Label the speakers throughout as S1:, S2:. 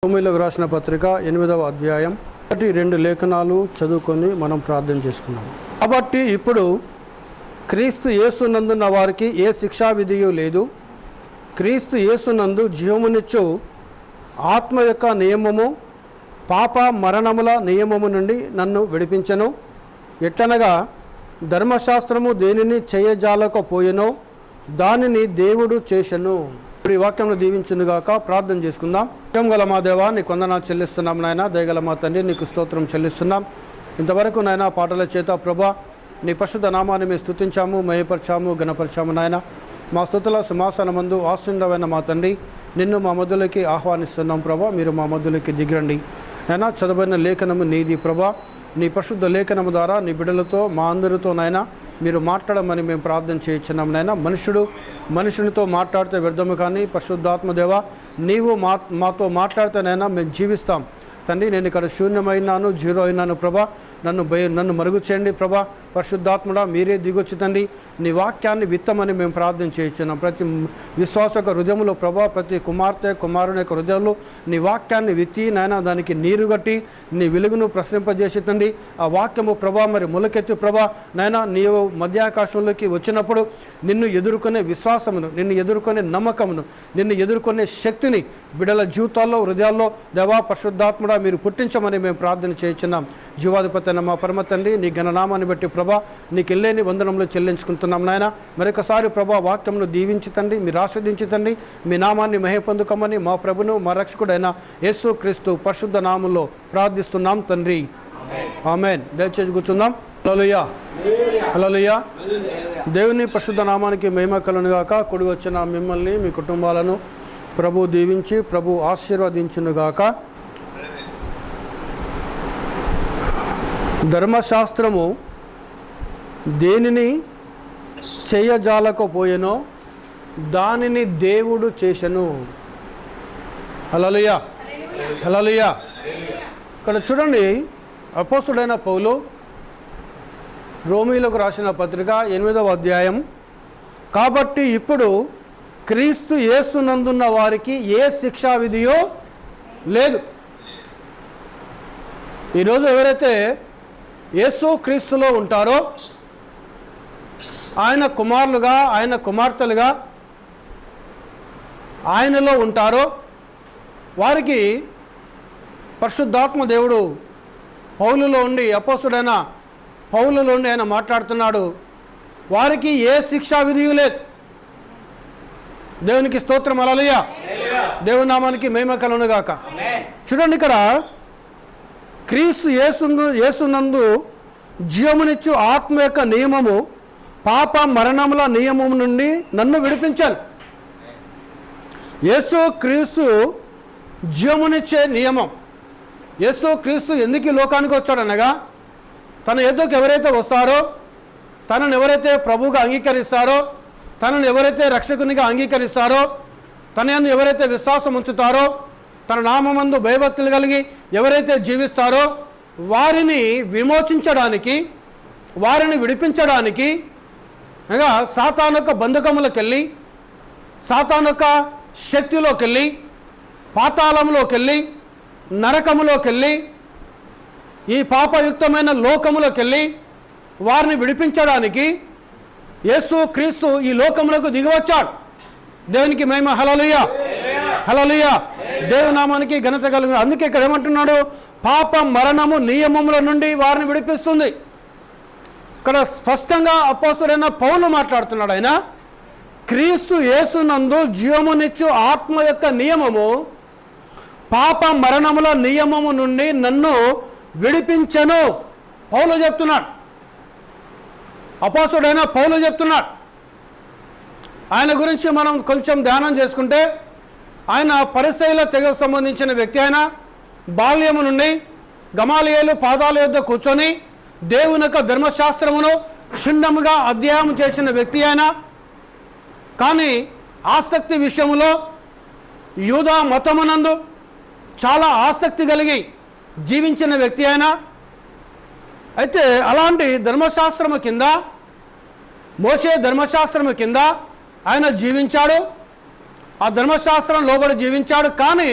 S1: రోమీయులకు రాసిన పత్రిక 8వ అధ్యాయం 1-2 లేఖనాలు చదువుకొని మనం ప్రార్థన చేసుకున్నాం. కాబట్టి ఇప్పుడు క్రీస్తు యేసునందున్న వారికి ఏ శిక్షా విధియు లేదు. క్రీస్తు యేసునందు జీవమునిచ్చు ఆత్మ యొక్క నియమము పాప మరణముల నియమము నుండి నన్ను విడిపించెను. ఎట్లనగా ధర్మశాస్త్రము దేనిని చేయజాలకపోయెనో దానిని దేవుడు చేసెను. ఇప్పుడు ఈ వాక్యంలో దీవించునుగాక. ప్రార్థన చేసుకుందాం. గల మా దేవా, నీకు వందనాలు చెల్లిస్తున్నాం నాయన. దయగల మా తండ్రి, నీకు స్తోత్రం చెల్లిస్తున్నాం. ఇంతవరకు నాయన పాటల చేత ప్రభా నీ పరిశుద్ధ నామాన్ని మేము స్తుతించాము, మహిమపరచాము, గణపరచాము నాయన. మా స్తుతుల సింహాసనమందు ఆశీర్వదమైన మా తండ్రి, నిన్ను మా మధ్యలోకి ఆహ్వానిస్తున్నాం ప్రభా. మీరు మా మధ్యలోకి దిగరండి నాయన. చదవబడిన లేఖనము నీది ప్రభా. నీ పరిశుద్ధ లేఖనము ద్వారా నీ బిడ్డలతో మా అందరితో నాయన మీరు మాట్లాడమని మేము ప్రార్థన చేయించున్నాం నాయన. మనుషునితో మాట్లాడితే వ్యర్థము, కానీ పరిశుద్ధాత్మదేవ నీవు మాతో మాట్లాడితేనైనా మేము జీవిస్తాం తండ్రి. నేను ఇక్కడ శూన్యమైనాను, జీరో అయినాను ప్రభా. నన్ను మరుగు చేయండి ప్రభా. పరిశుద్ధాత్ముడా మీరే దిగొచ్చి తండ్రి నీ వాక్యాన్ని విత్తమని మేము ప్రార్థన చేయించున్నాం. ప్రతి విశ్వాస యొక్క హృదయంలో ప్రభా, ప్రతి కుమారుని యొక్క హృదయంలో నీ వాక్యాన్ని విత్తి నాయన దానికి నీరు కట్టి నీ వెలుగును ప్రసరింపజేసి తండ్రి ఆ వాక్యము ప్రభా మరి మొలకెత్తి ప్రభా నాయన నీవు మధ్యాకాశంలోకి వచ్చినప్పుడు నిన్ను ఎదుర్కొనే విశ్వాసమును, నిన్ను ఎదుర్కొనే నమ్మకమును, నిన్ను ఎదుర్కొనే శక్తిని బిడ్డల జీవితాల్లో హృదయాల్లో దేవా పరిశుద్ధాత్ముడా మీరు పుట్టించమని మేము ప్రార్థన చేయించున్నాం. జీవాధిపతి మా పరమ తండ్రి, నీ ఘననామాన్ని బట్టి ప్రభా నీకు ఎల్లేని వందనములు చెల్లించుకుంటున్నాం నాయన. మరొకసారి ప్రభా వాక్యమును దీవించుతండి, మీరు ఆస్వాదించుతండి. మీ నామాన్ని మహిమ పొందుకోమని మా ప్రభును మా రక్షకుడైన యేసు క్రీస్తు పరిశుద్ధ నామములో ప్రార్థిస్తున్నాం తండ్రి, ఆమేన్. దయచేసి కూర్చుందాం. హల్లెలూయా, హల్లెలూయా. దేవుని పరిశుద్ధ నామానికి మహిమ కలుగునుగాక. కూడి వచ్చిన మిమ్మల్ని మీ కుటుంబాలను ప్రభు దీవించి ప్రభు ఆశీర్వదించునుగాక. ధర్మశాస్త్రము దేనిని చేయజాలకపోయెనో దానిని దేవుడు చేసెను. హల్లెలూయా, హల్లెలూయా. ఇక్కడ చూడండి, అపోస్తుడైన పౌలు రోమీయులకు రాసిన పత్రిక 8వ అధ్యాయం. కాబట్టి ఇప్పుడు క్రీస్తు యేసునందున్న వారికి ఏ శిక్షా విధియో లేదు. ఈరోజు ఎవరైతే యేసు క్రీస్తులో ఉంటారో, ఆయన కుమారులుగా ఆయన కుమార్తెలుగా ఆయనలో ఉంటారో వారికి పరిశుద్ధాత్మ దేవుడు పౌలులో ఉండి, అపోస్తుడైన పౌలులో ఉండి ఆయన మాట్లాడుతున్నాడు. వారికి ఏ శిక్షా విధి లేదు. దేవునికి స్తోత్రం, హల్లెలూయా. దేవుని నామానికి మహిమ కలుగునుగాక. చూడండి, ఇక్కడ క్రీస్తు యేసునందు జీవమునిచ్చు ఆత్మ యొక్క నియమము పాప మరణముల నియమము నుండి నన్ను విడిపించాను. యేసు క్రీస్తు జీవమునిచ్చే నియమం. యేసు క్రీస్తు ఎందుకు ఈ లోకానికి వచ్చాడనగా, తన ఎద్దుకు ఎవరైతే వస్తారో, తనను ఎవరైతే ప్రభువుగా అంగీకరిస్తారో, తనను ఎవరైతే రక్షకునిగా అంగీకరిస్తారో, తనను ఎవరైతే విశ్వాసం ఉంచుతారో, తన నామమందు భయభక్తులు కలిగి ఎవరైతే జీవిస్తారో వారిని విమోచించడానికి, వారిని విడిపించడానికి, అనగా సాతాను యొక్క బంధకములకు వెళ్ళి, సాతాను యొక్క శక్తిలోకి వెళ్ళి, పాతాళంలోకి వెళ్ళి, నరకములోకి వెళ్ళి, ఈ పాపయుక్తమైన లోకములోకి వెళ్ళి వారిని విడిపించడానికి యేసు క్రీస్తు ఈ లోకములకు దిగివచ్చాడు. దేవునికి మహిమ, హల్లెలూయా, హల్లెలూయా. దేవుని నామానికి ఘనత కలుగు. అందుకే ఇక్కడ ఏమంటున్నాడు, పాప మరణము నియమముల నుండి వారిని విడిపిస్తుంది. ఇక్కడ స్పష్టంగా అపోస్తలుడైన పౌలు మాట్లాడుతున్నాడు. ఆయన క్రీస్తు యేసునందు జీవమునిచ్చు ఆత్మ యొక్క నియమము పాప మరణముల నియమము నుండి నన్ను విడిపించెను పౌలు చెప్తున్నాడు. అపోస్తలుడైన పౌలు చెప్తున్నాడు. ఆయన గురించి మనం కొంచెం ధ్యానం చేసుకుంటే, ఆయన పరిసయ్యుల తెగకు సంబంధించిన వ్యక్తి. ఆయన బాల్యము నుండి గమాలియేలు పాదాల యొద్ద కూర్చొని దేవుని యొక్క ధర్మశాస్త్రమును క్షుణ్ణముగా అధ్యయనం చేసిన వ్యక్తి ఆయన. కానీ ఆసక్తి విషయంలో యూదా మతమునందు చాలా ఆసక్తి కలిగి జీవించిన వ్యక్తి ఆయన. అయితే అలాంటి ధర్మశాస్త్రము కింద, మోషే ధర్మశాస్త్రము కింద ఆయన జీవించాడు. ఆ ధర్మశాస్త్రం లోబడి జీవించాడు. కానీ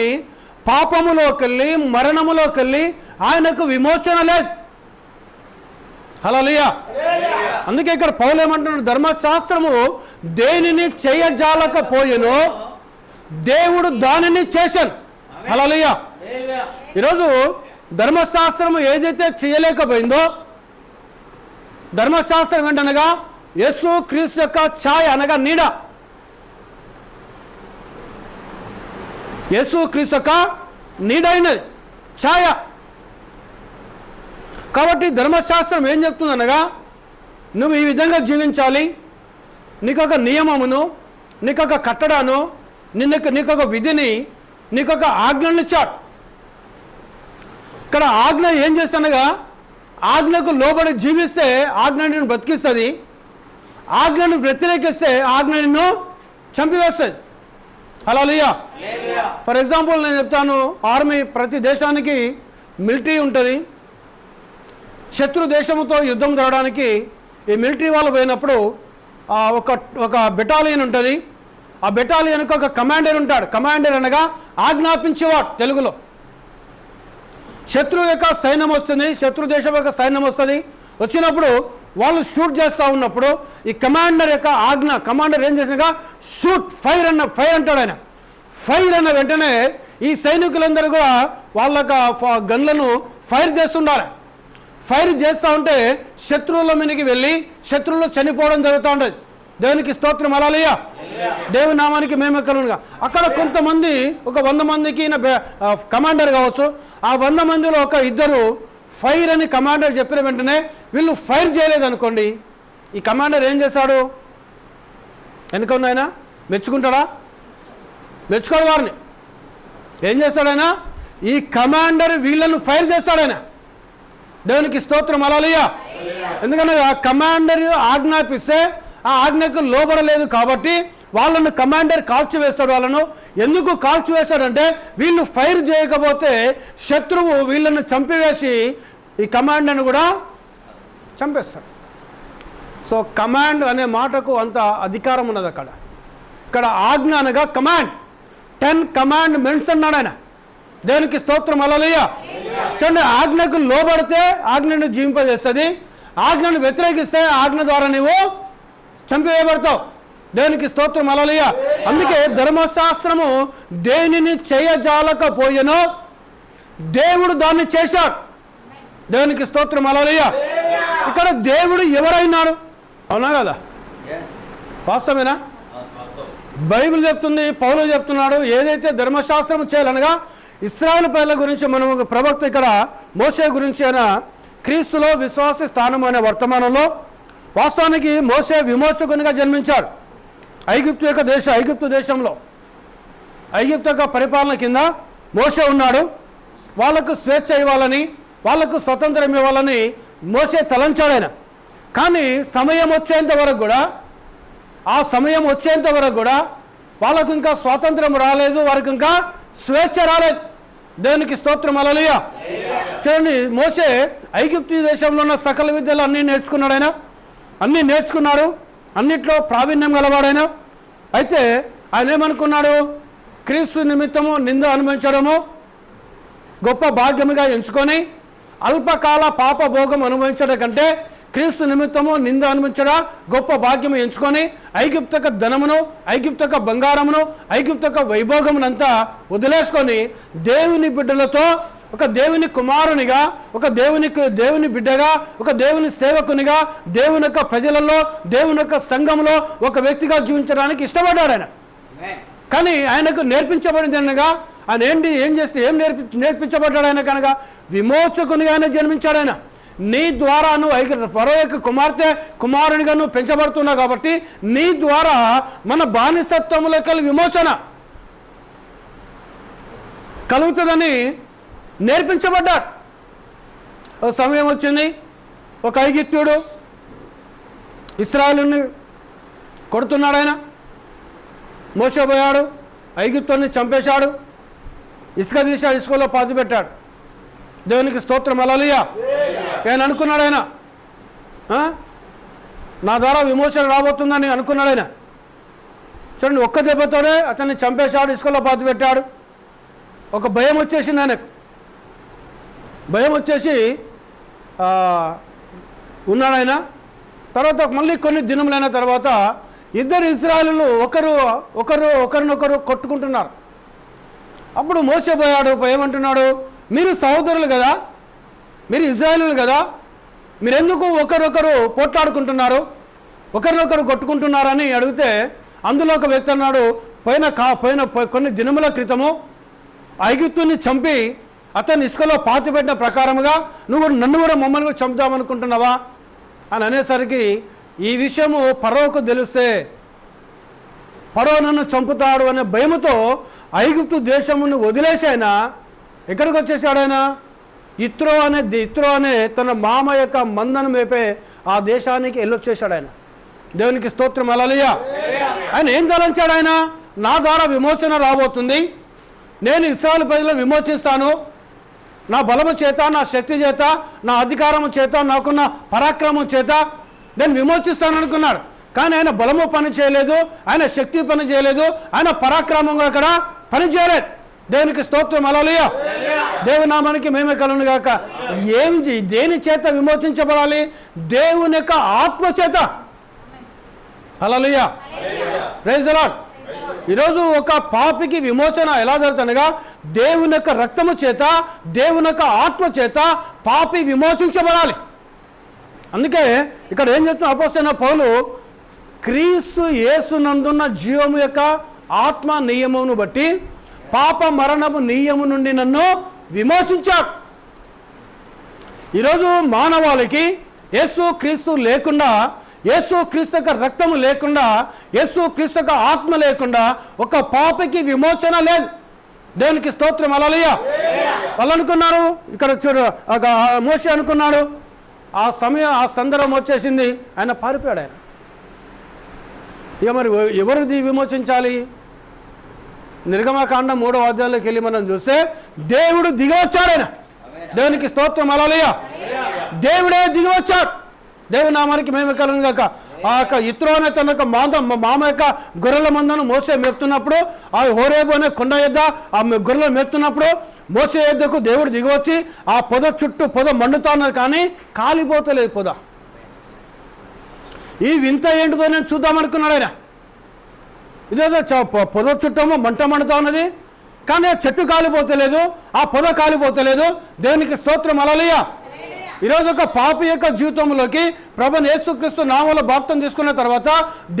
S1: పాపములోకి వెళ్ళి మరణములోకి వెళ్ళి ఆయనకు విమోచన లేదు. హల్లెలూయా. అందుకే ఇక్కడ పౌలు ఏమంటున్నాడు, ధర్మశాస్త్రము దేనిని చేయజాలకపోయెనో దేవుడు దానిని చేశాను. హల్లెలూయా. ఈరోజు ధర్మశాస్త్రము ఏదైతే చేయలేకపోయిందో, ధర్మశాస్త్రం ఏంటనగా యేసు క్రీస్తు యొక్క ఛాయ అనగా నీడ, యేసు క్రీస్తు యొక్క నీడ అయినది, ఛాయ. కాబట్టి ధర్మశాస్త్రం ఏం చెప్తుంది అనగా, నువ్వు ఈ విధంగా జీవించాలి, నీకొక నియమమును, నీకొక కట్టడాను, నీకొక విధిని, నీకొక ఆజ్ఞను ఇచ్చాడు. ఇక్కడ ఆజ్ఞ ఏం చేస్తానగా, ఆజ్ఞకు లోబడి జీవిస్తే ఆజ్ఞ నిన్ను బతికిస్తుంది, ఆజ్ఞను వ్యతిరేకిస్తే ఆజ్ఞ నిన్ను చంపివేస్తుంది. హల్లెలూయా. ఫర్ ఎగ్జాంపుల్ నేను చెప్తాను, ఆర్మీ ప్రతి దేశానికి మిలిటరీ ఉంటుంది. శత్రు దేశంతో యుద్ధం జరగడానికి ఈ మిలిటరీ వాళ్ళు పోయినప్పుడు ఒక బెటాలియన్ ఉంటుంది. ఆ బెటాలియన్కి ఒక కమాండర్ ఉంటాడు. కమాండర్ అనగా ఆజ్ఞాపించేవాడు తెలుగులో. శత్రువు యొక్క సైన్యం వస్తుంది, శత్రు దేశం యొక్క సైన్యం వస్తుంది. వచ్చినప్పుడు వాళ్ళు షూట్ చేస్తూ ఉన్నప్పుడు ఈ కమాండర్ యొక్క ఆజ్ఞ, కమాండర్ ఏం చేసినాక షూట్, ఫైర్ అంటాడు ఆయన. ఫైర్ అన్న వెంటనే ఈ సైనికులందరూ కూడా వాళ్ళ గన్లను ఫైర్ చేస్తుండాలి. ఫైర్ చేస్తూ ఉంటే శత్రువుల మీదకి వెళ్ళి శత్రువులు చనిపోవడం జరుగుతూ ఉంటుంది. దేవునికి స్తోత్రం. హల్లెలూయా. దేవుని నామానికి మేమెక్కలుగా. అక్కడ కొంతమంది, ఒక 100 మందికి కమాండర్ కావచ్చు, ఆ 100 మందిలో ఒక ఇద్దరు ఫైర్ అని కమాండర్ చెప్పిన వెంటనే వీళ్ళు ఫైర్ చేయలేదు అనుకోండి, ఈ కమాండర్ ఏం చేశాడు? వెనుక ఆయన మెచ్చుకుంటాడా? మెచ్చుకోడు వారిని. ఏం చేస్తాడైనా? ఈ కమాండర్ వీళ్ళను ఫైర్ చేస్తాడైనా. దేవునికి స్తోత్రం. హల్లెలూయా. ఎందుకంటే ఆ కమాండర్ ఆజ్ఞాపిస్తే ఆ ఆజ్ఞకు లోబడలేదు కాబట్టి వాళ్ళను కమాండర్ కాల్చివేస్తాడు. వాళ్ళను ఎందుకు కాల్చివేస్తాడంటే, వీళ్ళు ఫైర్ చేయకపోతే శత్రువు వీళ్ళను చంపివేసి ఈ కమాండర్ను కూడా చంపేస్తాడు. సో కమాండ్ అనే మాటకు అంత అధికారం ఉన్నది అక్కడ. ఇక్కడ ఆజ్ఞ అనగా కమాండ్. 10 కమాండ్మెంట్స్ అన్నాడు ఆయన. దేవునికి స్తోత్రం. హల్లెలూయా. చూడండి, ఆజ్ఞకు లోబడితే ఆజ్ఞను జీవింపజేస్తుంది, ఆజ్ఞను వ్యతిరేకిస్తే ఆజ్ఞ ద్వారా నీవు చంపివేయబడతావు. దేవునికి స్తోత్రం. హల్లెలూయా. అందుకే ధర్మశాస్త్రము దేనిని చేయజాలకపోయెనో దేవుడు దాన్ని చేశాడు. దేవునికి స్తోత్రం. హల్లెలూయా. ఇక్కడ దేవుడు ఎవరైనాడు? అవునా కదా? వాస్తవేనా? బైబిల్ చెప్తుంది, పౌలు చెప్తున్నాడు. ఏదైతే ధర్మశాస్త్రం చేయాలనగా ఇశ్రాయేలు ప్రజల గురించి మనం ఒక ప్రవక్త ఇక్కడ మోషే గురించి అయిన క్రీస్తులో విశ్వాస స్థానం అనే వర్తమానంలో వాస్తవానికి మోషే విమోచకునిగా జన్మించాడు. ఐగుప్తు దేశంలో ఐగుప్తు యొక్క పరిపాలన కింద మోషే ఉన్నాడు. వాళ్ళకు స్వేచ్ఛ ఇవ్వాలని, వాళ్ళకు స్వతంత్రం ఇవ్వాలని మోషే తలంచాడు. కానీ సమయం వచ్చేంత వరకు కూడా వాళ్ళకు ఇంకా స్వాతంత్రం రాలేదు, వారికి ఇంకా స్వేచ్ఛ రాలేదు. దేవునికి స్తోత్రం. హల్లెలూయా. చూడండి, మోషే ఐగుప్తు దేశంలో ఉన్న సకల విద్యలు అన్నీ నేర్చుకున్నాడు, అన్నిట్లో ప్రావీణ్యం గలవాడైనా. అయితే ఆయన ఏమనుకున్నాడు? క్రీస్తు నిమిత్తము నింద అనుభవించడము గొప్ప భాగ్యముగా ఎంచుకొని అల్పకాల పాప భోగం అనుభవించడం కంటే క్రీస్తు నిమిత్తము నింద అనుభవించడం గొప్ప భాగ్యము ఎంచుకొని ఐగుప్తు యొక్క ధనమును, ఐగుప్తు యొక్క బంగారమును, ఐగుప్తు యొక్క వైభోగమునంతా వదిలేసుకొని దేవుని బిడ్డలతో, ఒక దేవుని కుమారునిగా, ఒక దేవుని బిడ్డగా, ఒక దేవుని సేవకునిగా, దేవుని యొక్క ప్రజలలో, దేవుని యొక్క సంఘంలో ఒక వ్యక్తిగా జీవించడానికి ఇష్టపడ్డాడు ఆయన. కానీ ఆయనకు నేర్పించబడింది అనగా ఆయన ఏం చేస్తే నేర్పించబడ్డాడు ఆయన కనుక విమోచకునిగా ఆయన జన్మించాడు. ఆయన నీ ద్వారా నువ్వు ఫరో యొక్క కుమారునిగా నువ్వు పెంచబడుతున్నావు కాబట్టి నీ ద్వారా మన బానిసత్వములకు విమోచన కలుగుతుందని నేర్పించబడ్డాడు. ఒక సమయం వచ్చింది, ఒక ఐగుప్తీయుడు ఇశ్రాయేలుని కొడుతున్నాడు. ఆయన మోషే పోయాడు, ఐగుప్తుని చంపేశాడు, ఇసుక తీశాడు, ఇసుకలో పాతి పెట్టాడు. దేవునికి స్తోత్రం. హల్లెలూయా. ఆయన అనుకున్నాడు, ఆయన నా ద్వారా విమోచన రాబోతుందని అనుకున్నాడు. ఆయన చూడండి, ఒక్క దెబ్బతోనే అతన్ని చంపేశాడు, ఇసుకలో పాతి పెట్టాడు. ఒక భయం వచ్చేసింది ఆయనకు. భయం వచ్చేసి ఉన్నాడు ఆయన. తర్వాత మళ్ళీ కొన్ని దినములైన తర్వాత ఇద్దరు ఇశ్రాయేలీయులు ఒకరినొకరు కొట్టుకుంటున్నారు. అప్పుడు మోషే ఏమంటున్నాడు, మీరు సహోదరులు కదా, మీరు ఇశ్రాయేలీయులు కదా, మీరెందుకు ఒకరొకరు పోట్లాడుకుంటున్నారు, ఒకరినొకరు కొట్టుకుంటున్నారని అడిగితే అందులో ఒక వ్యక్తి అన్నాడు, పోయిన కొన్ని దినముల క్రితము ఐగుప్తుని చంపి అతన్ని ఇసుకలో పాతిపెట్టిన ప్రకారముగా నువ్వు నన్ను కూడా మమ్మల్ని కూడా చంపుదామనుకుంటున్నావా అని అనేసరికి ఈ విషయము ఫరోకు తెలిస్తే ఫరో నన్ను చంపుతాడు అనే భయముతో ఐగుప్తు దేశమును వదిలేసి ఆయన ఎక్కడికి వచ్చేసాడు? ఆయన ఇత్రో అనే తన మామ యొక్క మందను మేపే ఆ దేశానికి వెళ్ళొచ్చేసాడు ఆయన. దేవునికి స్తోత్రం, హల్లెలూయా. ఆయన ఏం తలంచాడు? ఆయన నా ద్వారా విమోచన రాబోతుంది, నేను ఇశ్రాయేలు ప్రజలను విమోచిస్తాను, నా బలము చేత, నా శక్తి చేత, నా అధికారము చేత, నాకున్న పరాక్రమం చేత నేను విమోచిస్తాను అనుకున్నాడు. కానీ ఆయన బలము పని చేయలేదు, ఆయన శక్తి పని చేయలేదు, ఆయన పరాక్రమంగా అక్కడ పని చేయలేదు. దేవునికి స్తోత్రం, హల్లెలూయా. దేవుని నామానికి మేమే కలుగును గాక. దేని చేత విమోచించబడాలి? దేవుని యొక్క ఆత్మ చేత. హల్లెలూయా, ప్రైజ్ ది లార్డ్. ఈరోజు ఒక పాపికి విమోచన ఎలా జరుగుతుందనగా దేవుని యొక్క రక్తము చేత, దేవుని యొక్క ఆత్మ చేత పాపి విమోచించబడాలి. అందుకే ఇక్కడ ఏం చెప్తున్న అపోస్తలుడైన పౌలు, క్రీస్తు యేసునందున్న జీవము యొక్క ఆత్మ నియమమును బట్టి పాప మరణము నియము నుండి నన్ను విమోచించాడు. ఈరోజు మానవాళికి యేసు క్రీస్తు లేకుండా, యేసు క్రీస్తు యొక్క రక్తము లేకుండా, యేసు క్రీస్తు యొక్క ఆత్మ లేకుండా ఒక పాపికి విమోచన లేదు. దేవునికి స్తోత్రం, హల్లెలూయా. వాళ్ళు అనుకున్నారు, ఇక్కడ చూడు మోషే అనుకున్నాడు, ఆ సందర్భం వచ్చేసింది, ఆయన పారిపోయాడు. ఆయన ఇక మరి ఎవరిది విమోచించాలి? నిర్గమకాండం 3వ అధ్యాయంలోకి వెళ్ళి మనం చూస్తే దేవుడు దిగివచ్చాడు. ఆయన దేవునికి స్తోత్రం, హల్లెలూయా. దేవుడే దిగివచ్చాడు. దేవుని నామానికి మేము కలుగును గాక. ఆ యొక్క ఇత్రో అనే తన యొక్క మామ యొక్క గొర్రెల మందను మోసే మేపుతున్నప్పుడు, ఆ హోరేబు అనే కొండ యొద్ద ఆ గొర్రెలు మేపుతున్నప్పుడు మోసే యొద్దకు దేవుడు దిగివచ్చి ఆ పొద చుట్టూ పొద మండుతున్నది కానీ కాలిపోతలేదు పొద. ఈ వింత ఏంటిదో నేను చూద్దామనుకున్నాడు ఆయన. ఇదేదో పొద చుట్టమో మంట మండుతా ఉన్నది కానీ ఆ చెట్టు కాలిపోతలేదు, ఆ పొద కాలిపోతలేదు. దేవునికి స్తోత్రం, హల్లెలూయా. ఈరోజు ఒక పాపి యొక్క జీవితంలోకి ప్రభువైన యేసుక్రీస్తు నామములో బాప్తిసం తీసుకున్న తర్వాత,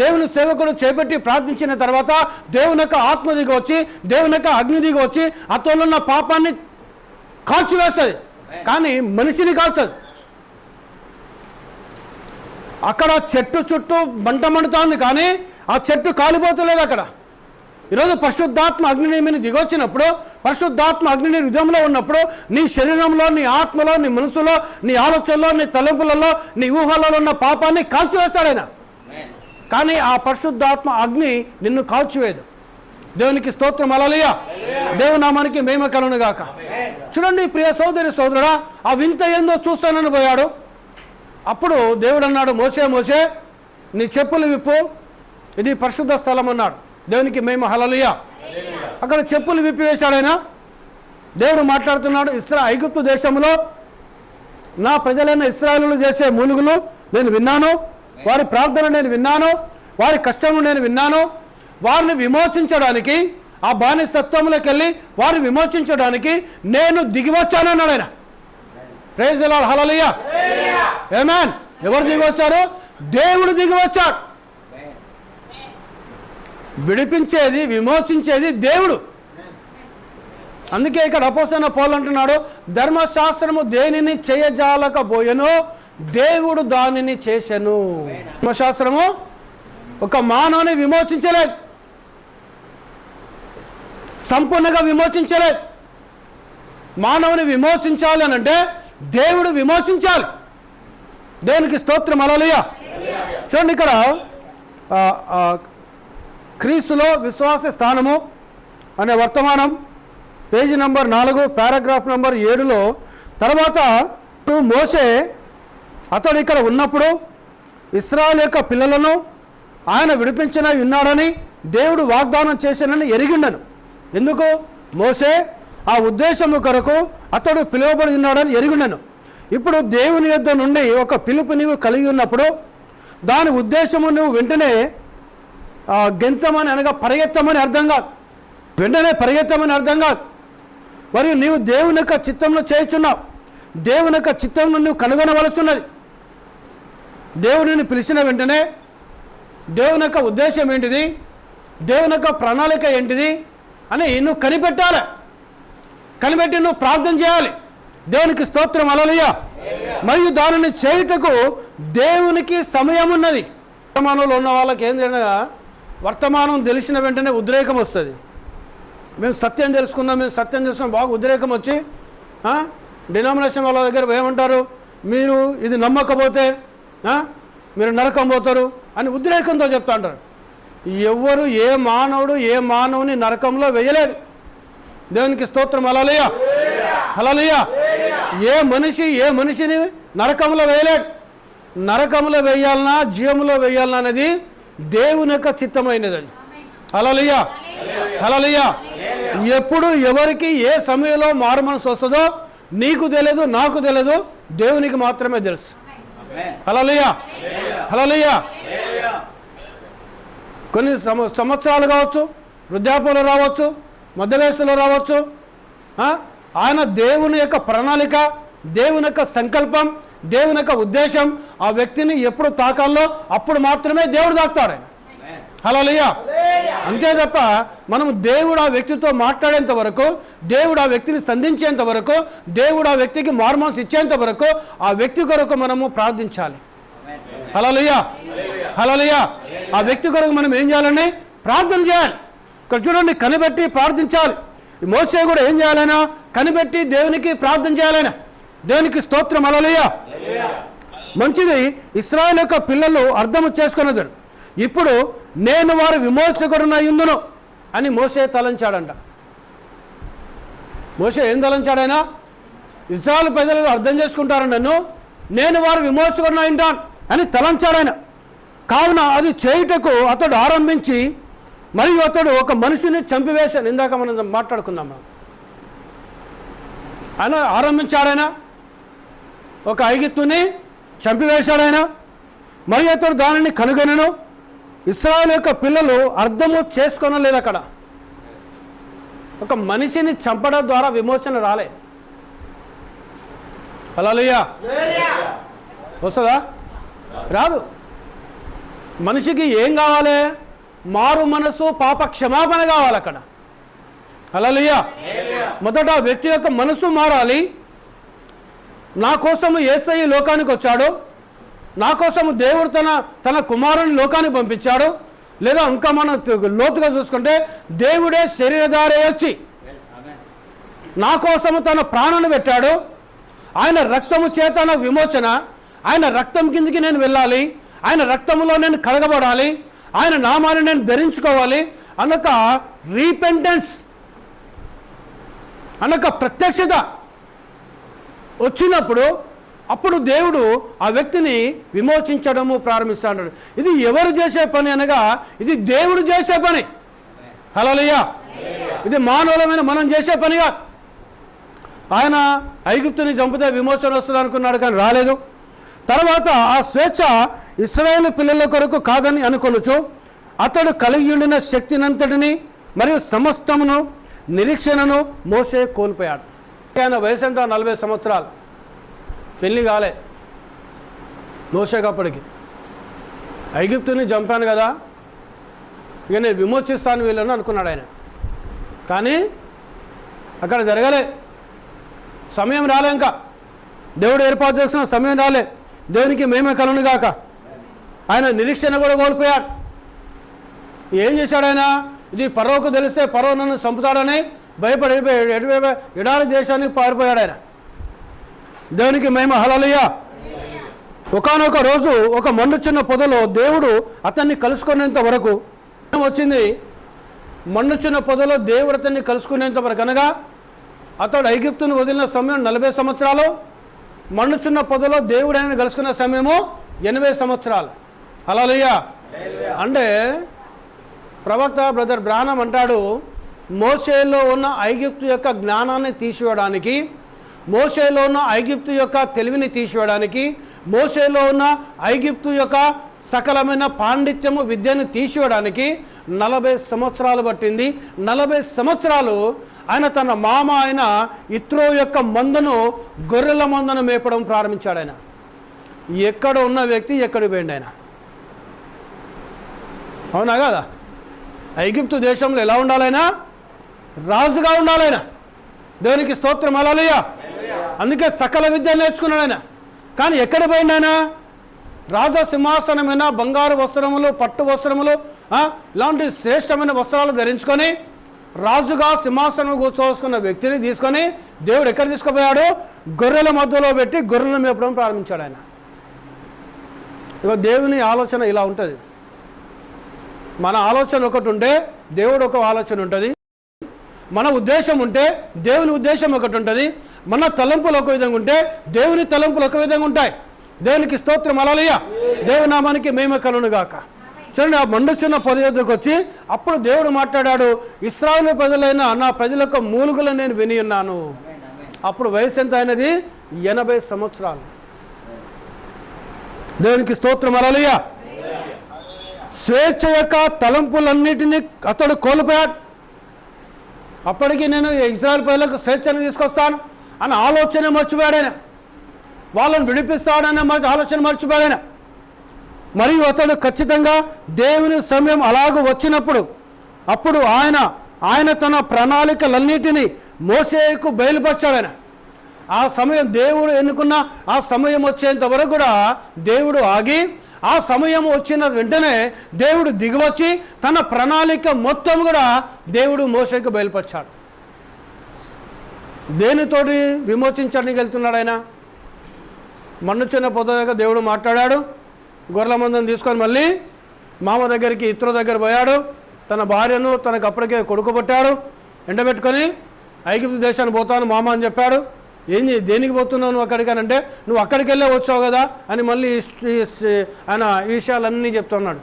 S1: దేవుని సేవకుడు చేపట్టి ప్రార్థించిన తర్వాత దేవుని యొక్క ఆత్మ దిగి వచ్చి, దేవుని యొక్క అగ్ని దిగి వచ్చి అతనిలో ఉన్న పాపాన్ని కాల్చివేస్తుంది కానీ మనిషిని కాల్చదు. అక్కడ చెట్టు చుట్టూ మంట మండుతోంది కానీ ఆ చెట్టు కాలిపోతలేదు అక్కడ. ఈరోజు పరిశుద్ధాత్మ అగ్ని మీద దిగొచ్చినప్పుడు, పరిశుద్ధాత్మ అగ్ని హృదయంలో ఉన్నప్పుడు నీ శరీరంలో, నీ ఆత్మలో, నీ మనసులో, నీ ఆలోచనలో, నీ తలంపులలో, నీ ఊహలలో ఉన్న పాపాన్ని కాల్చివేస్తాడైనా. కానీ ఆ పరిశుద్ధాత్మ అగ్ని నిన్ను కాల్చివేయదు. దేవునికి స్తోత్రం, హల్లెలూయా. దేవుని నామానికి మహిమ కలుగును గాక. చూడండి ప్రియ సోదరి సోదరుడా, ఆ వింత ఏందో చూస్తానని పోయాడు. అప్పుడు దేవుడు అన్నాడు, మోసే మోసే నీ చెప్పులు విప్పు, ఇది పరిశుద్ధ స్థలం అన్నాడు. దేవునికి మహిమ, హల్లెలూయా. అక్కడ చెప్పులు విప్పివేశాడు ఆయన. దేవుడు మాట్లాడుతున్నాడు, ఐగుప్తు దేశంలో నా ప్రజలైన ఇశ్రాయేలీయులు చేసే మూలుగులు నేను విన్నాను, వారి ప్రార్థన నేను విన్నాను, వారి కష్టము నేను విన్నాను. వారిని విమోచించడానికి, ఆ బానిసత్వంలోకి వెళ్ళి వారిని విమోచించడానికి నేను దిగివచ్చానన్నాడు ఆయన. ప్రైజ్ ది లార్డ్, హల్లెలూయా, ఆమేన్. ఎవరు దిగివచ్చారు? దేవుడు దిగివచ్చాడు. విడిపించేది, విమోచించేది దేవుడు. అందుకే ఇక్కడ అపోస్తలుడైన పౌలు అంటున్నాడు, ధర్మశాస్త్రము దేనిని చేయజాలకపోయెనో దేవుడు దానిని చేసెను. ధర్మశాస్త్రము ఒక మానవుని విమోచించలేదు, సంపూర్ణంగా విమోచించలేదు. మానవుని విమోచించాలి అని అంటే దేవుడు విమోచించాలి. దేవునికి స్తోత్రం, హల్లెలూయా. చూడండి ఇక్కడ క్రీస్తులో విశ్వాస స్థానము అనే వర్తమానం పేజీ నంబర్ 4 పారాగ్రాఫ్ నంబర్ 7లో, తర్వాత మోసే అతడు ఇక్కడ ఉన్నప్పుడు ఇశ్రాయేలు యొక్క పిల్లలను ఆయన విడిపించిన ఉన్నాడని దేవుడు వాగ్దానం చేశానని ఎరిగిండను. ఎందుకు? మోసే ఆ ఉద్దేశము కొరకు అతడు పిలువబడి ఉన్నాడని ఎరుగుండెను. ఇప్పుడు దేవుని యొద్ద నుండి ఒక పిలుపు నీవు కలిగి ఉన్నప్పుడు దాని ఉద్దేశము నువ్వు వెంటనే గెంతమని అనగా పరిగెత్తమని అర్థం కాదు, వెంటనే పరిగెత్తమని అర్థం కాదు. మరియు నీవు దేవుని యొక్క చిత్తంలో చేయుచున్నావు, దేవుని యొక్క చిత్తంలో నువ్వు కనుగొనవలసిన్నది. దేవుడిని పిలిచిన వెంటనే దేవుని యొక్క ఉద్దేశం ఏంటిది, దేవుని యొక్క ప్రణాళిక ఏంటిది అని నువ్వు కనిపెట్టాలి. కనిపెట్టి నువ్వు ప్రార్థన చేయాలి. దేవునికి స్తోత్రం, హల్లెలూయా. మరియు దానిని చేయుటకు దేవునికి సమయం ఉన్నది. వర్తమానంలో ఉన్న వాళ్ళకి ఏంటంటే వర్తమానం తెలిసిన వెంటనే ఉద్రేకం వస్తుంది. మేము సత్యం తెలుసుకున్నాం బాగా ఉద్రేకం వచ్చి డినామినేషన్ వాళ్ళ దగ్గర ఏమంటారు, మీరు ఇది నమ్మకపోతే మీరు నరకం పోతారు అని ఉద్రేకంతో చెప్తా అంటారు. ఎవరు ఏ మానవుని నరకంలో వేయలేడు. దేవునికి స్తోత్రం, హల్లెలూయా, హల్లెలూయా. ఏ మనిషిని నరకంలో వేయలేడు. నరకంలో వేయాలన్నా జీవంలో వేయాలన్నా అనేది దేవుని యొక్క చిత్తమైనది. అది హల్లెలూయా, హల్లెలూయా. ఎప్పుడు ఎవరికి ఏ సమయంలో మారు మనసు వస్తుందో నీకు తెలియదు, నాకు తెలియదు, దేవునికి మాత్రమే తెలుసు. హల్లెలూయా, హల్లెలూయా. కొన్ని సంవత్సరాలు కావచ్చు, వృద్ధాప్యంలో రావచ్చు, మధ్య వయస్సులో రావచ్చు. ఆయన దేవుని యొక్క ప్రణాళిక, దేవుని యొక్క సంకల్పం, దేవుని యొక్క ఉద్దేశం ఆ వ్యక్తిని ఎప్పుడు తాకాలో అప్పుడు మాత్రమే దేవుడు తాకుతాడు. ఆయన హల్లెలూయా. అంతే తప్ప మనము దేవుడు ఆ వ్యక్తితో మాట్లాడేంత వరకు, దేవుడు ఆ వ్యక్తిని సంధించేంత వరకు, దేవుడు ఆ వ్యక్తికి మార్మోన్స్ ఇచ్చేంత వరకు ఆ వ్యక్తి కొరకు మనము ప్రార్థించాలి. హల్లెలూయా, హల్లెలూయా. ఆ వ్యక్తి కొరకు మనం ఏం చేయాలని ప్రార్థన చేయాలి. ఇక్కడ చూడండి, కనిపెట్టి ప్రార్థించాలి. మోషే కూడా ఏం చేయాలైనా కనిపెట్టి దేవునికి ప్రార్థన చేయాలైనా. దేవునికి స్తోత్రం, హల్లెలూయా. మంచిది. ఇశ్రాయేలు యొక్క పిల్లలు అర్థం చేసుకున్నది. ఇప్పుడు నేను వారి విమోచకుడునయ్యుందును అని మోషే తలంచాడంట. మోషే ఏం తలంచాడైనా, ఇశ్రాయేలు ప్రజలు అర్థం చేసుకుంటారు, నేను వారి విమోచకుడునయ్యుంటాను అని తలంచాడాయన. కావున అది చేయుటకు అతడు ఆరంభించి మరియు అతడు ఒక మనిషిని చంపివేశాను. ఇందాక మనం మాట్లాడుకుందాం. ఆయన ఆరంభించాడాయన, ఒక ఐగుప్తుని చంపివేశాడాయన. మరియు అతడు దానిని కనుగొనెను. ఇశ్రాయేలు యొక్క పిల్లలు అర్థము చేసుకోనలేదు. అక్కడ ఒక మనిషిని చంపడం ద్వారా విమోచన రాలే. హల్లెలూయా. వస్తుందా? రాదు. మనిషికి ఏం కావాలి? మారు మనసు, పాప క్షమాపణ కావాలి అక్కడ. హల్లెలూయా. మొదట వ్యక్తి యొక్క మనసు మారాలి. నా కోసము యేసయ్య లోకానికి వచ్చాడు, నా కోసము దేవుడు తన కుమారుని లోకానికి పంపించాడు. లేదా ఇంకా మనం లోతుగా చూసుకుంటే దేవుడే శరీరధారి వచ్చి నా కోసము తన ప్రాణాన్ని పెట్టాడు. ఆయన రక్తము చేత నా విమోచన, ఆయన రక్తం కిందికి నేను వెళ్ళాలి, ఆయన రక్తంలో నేను కడగబడాలి, ఆయన నామాన్ని నేను ధరించుకోవాలి అన్నొక రీపెంటెన్స్, అన్నొక ప్రత్యక్షత వచ్చినప్పుడు అప్పుడు దేవుడు ఆ వ్యక్తిని విమోచించడము ప్రారంభిస్తాడు. ఇది ఎవరు చేసే పని అనగా ఇది దేవుడు చేసే పని. హల్లెలూయా. ఇది మానవులమైన మనం చేసే పనిగా. ఆయన ఐగుప్తుని చంపితే విమోచన వస్తుంది అనుకున్నాడు, కానీ రాలేదు. తర్వాత ఆ స్వేచ్ఛ ఇశ్రాయేలు పిల్లల కొరకు కాదని అనుకొనుచు అతడు కలిగి ఉండిన శక్తినంతటిని మరియు సమస్తమును నిరీక్షణను మోసే కోల్పోయాడు. ఆయన వయసు ఎంత? 40 సంవత్సరాలు. పెళ్ళి కాలే మోసేకప్పటికి. ఐగుప్తుని చంపాను కదా, ఇక నేను విమోచిస్తాను వీళ్ళని అనుకున్నాడు ఆయన. కానీ అక్కడ జరగలే. సమయం రాలే, ఇంకా దేవుడు ఏర్పాటు చేసిన సమయం రాలే. దేవునికి మేమే కలను గాక. ఆయన నిరీక్షణ కూడా కోల్పోయాడు. ఏం చేశాడు ఆయన? ఇది ఫరోకు తెలిస్తే ఫరో నన్ను చంపుతాడని భయపడి ఎడారి దేశానికి పారిపోయాడు ఆయన. దేవునికి మహిమ, హల్లెలూయా. ఒకానొక రోజు ఒక మండుచున్న పొదలో దేవుడు అతన్ని కలుసుకునేంత వరకు వచ్చింది. మండుచున్న పొదలో దేవుడు అతన్ని కలుసుకునేంత వరకు అనగా అతడు ఐగుప్తును వదిలిన సమయం 40 సంవత్సరాలు, మండుచున్న పొదలో దేవుడు ఆయన కలుసుకున్న సమయము 80 సంవత్సరాలు. హల్లెలూయా. అంటే ప్రవక్త బ్రదర్ బ్రాహ్మణం అంటాడు, మోషేలో ఉన్న ఐగుప్తు యొక్క జ్ఞానాన్ని తీసివేయడానికి, మోషేలో ఉన్న ఐగుప్తు యొక్క తెలివిని తీసివేయడానికి, మోషేలో ఉన్న ఐగుప్తు యొక్క సకలమైన పాండిత్యము విద్యను తీసివేయడానికి 40 సంవత్సరాలు పట్టింది. 40 సంవత్సరాలు ఆయన తన మామ ఆయన ఇత్రో యొక్క మందను, గొర్రెల మందను మేపడం ప్రారంభించాడు. ఆయన ఎక్కడ ఉన్న వ్యక్తి ఎక్కడికి పోయింది ఆయన, అవునా కదా? ఐగుప్తు దేశంలో ఎలా ఉండాలైనా? రాజుగా ఉండాలైనా. దేవునికి స్తోత్రం, హల్లెలూయా. అందుకే సకల విద్య నేర్చుకున్నాడు ఆయన. కానీ ఎక్కడ పోయింది ఆయన? రాజ సింహాసనమైన బంగారు వస్త్రములు, పట్టు వస్త్రములు, ఇలాంటి శ్రేష్టమైన వస్త్రాలు ధరించుకొని రాజుగా సింహాసనం కూర్చోసుకున్న వ్యక్తిని తీసుకొని దేవుడు ఎక్కడ తీసుకుపోయాడు? గొర్రెల మధ్యలో పెట్టి గొర్రెలను మేపడం ప్రారంభించాడు ఆయన. ఇక దేవుని ఆలోచన ఇలా ఉంటుంది. మన ఆలోచన ఒకటి ఉంటే దేవుడు ఒక ఆలోచన ఉంటుంది. మన ఉద్దేశం ఉంటే దేవుని ఉద్దేశం ఒకటి ఉంటుంది. మన తలంపులు ఒక విధంగా ఉంటే దేవుని తలంపులు ఒక విధంగా ఉంటాయి. దేవునికి స్తోత్రం, హల్లెలూయా. దేవుని నామానికి మహిమ కలుగును గాక. చూడండి, ఆ మండుచున్న పొద యొద్దకు వచ్చి అప్పుడు దేవుడు మాట్లాడాడు, ఇశ్రాయేలు ప్రజలైన నా ప్రజలకు మూలుగులను నేను విని ఉన్నాను. అప్పుడు వయసు ఎంత అయినది? 80 సంవత్సరాలు. దేవునికి స్తోత్రం, హల్లెలూయా. స్వేచ్ఛ యొక్క తలంపులన్నిటినీ అతడు కోల్పోయాడు. అప్పటికి నేను ఇశ్రాయేలు ప్రజలకు స్వేచ్ఛను తీసుకొస్తాను అన్న ఆలోచన మర్చిపోయాడైనా, వాళ్ళని విడిపిస్తాడనే ఆలోచన మర్చిపోయాడైనా. మరియు అతడు ఖచ్చితంగా దేవుని సమయం అలాగ వచ్చినప్పుడు అప్పుడు ఆయన తన ప్రణాళికలన్నిటినీ మోషేకు బయలుపరిచాడైనా. ఆ సమయం దేవుడు ఎన్నుకున్న ఆ సమయం వచ్చేంత వరకు కూడా దేవుడు ఆగి, ఆ సమయం వచ్చిన వెంటనే దేవుడు దిగివచ్చి తన ప్రణాళిక మొత్తం కూడా దేవుడు మోషేకు బయలుపరిచాడు. దేనితోటి విమోచించడానికి వెళ్తున్నాడు ఆయన? మన్నుచున్న పొద దగ్గర దేవుడు మాట్లాడాడు. గొర్రెల మందను తీసుకొని మళ్ళీ మామ దగ్గరికి, ఇత్రో దగ్గర పోయాడు. తన భార్యను, తనకు అప్పటికే కొడుకు పుట్టాడు, ఎండబెట్టుకొని ఐగుప్తు దేశాన్ని పోతాను మామ అని చెప్పాడు. దేనికి పోతున్నావు నువ్వు అక్కడికి అంటే, నువ్వు అక్కడికి వెళ్ళే వచ్చావు కదా అని మళ్ళీ ఆయన ఈ విషయాలన్నీ చెప్తున్నాడు.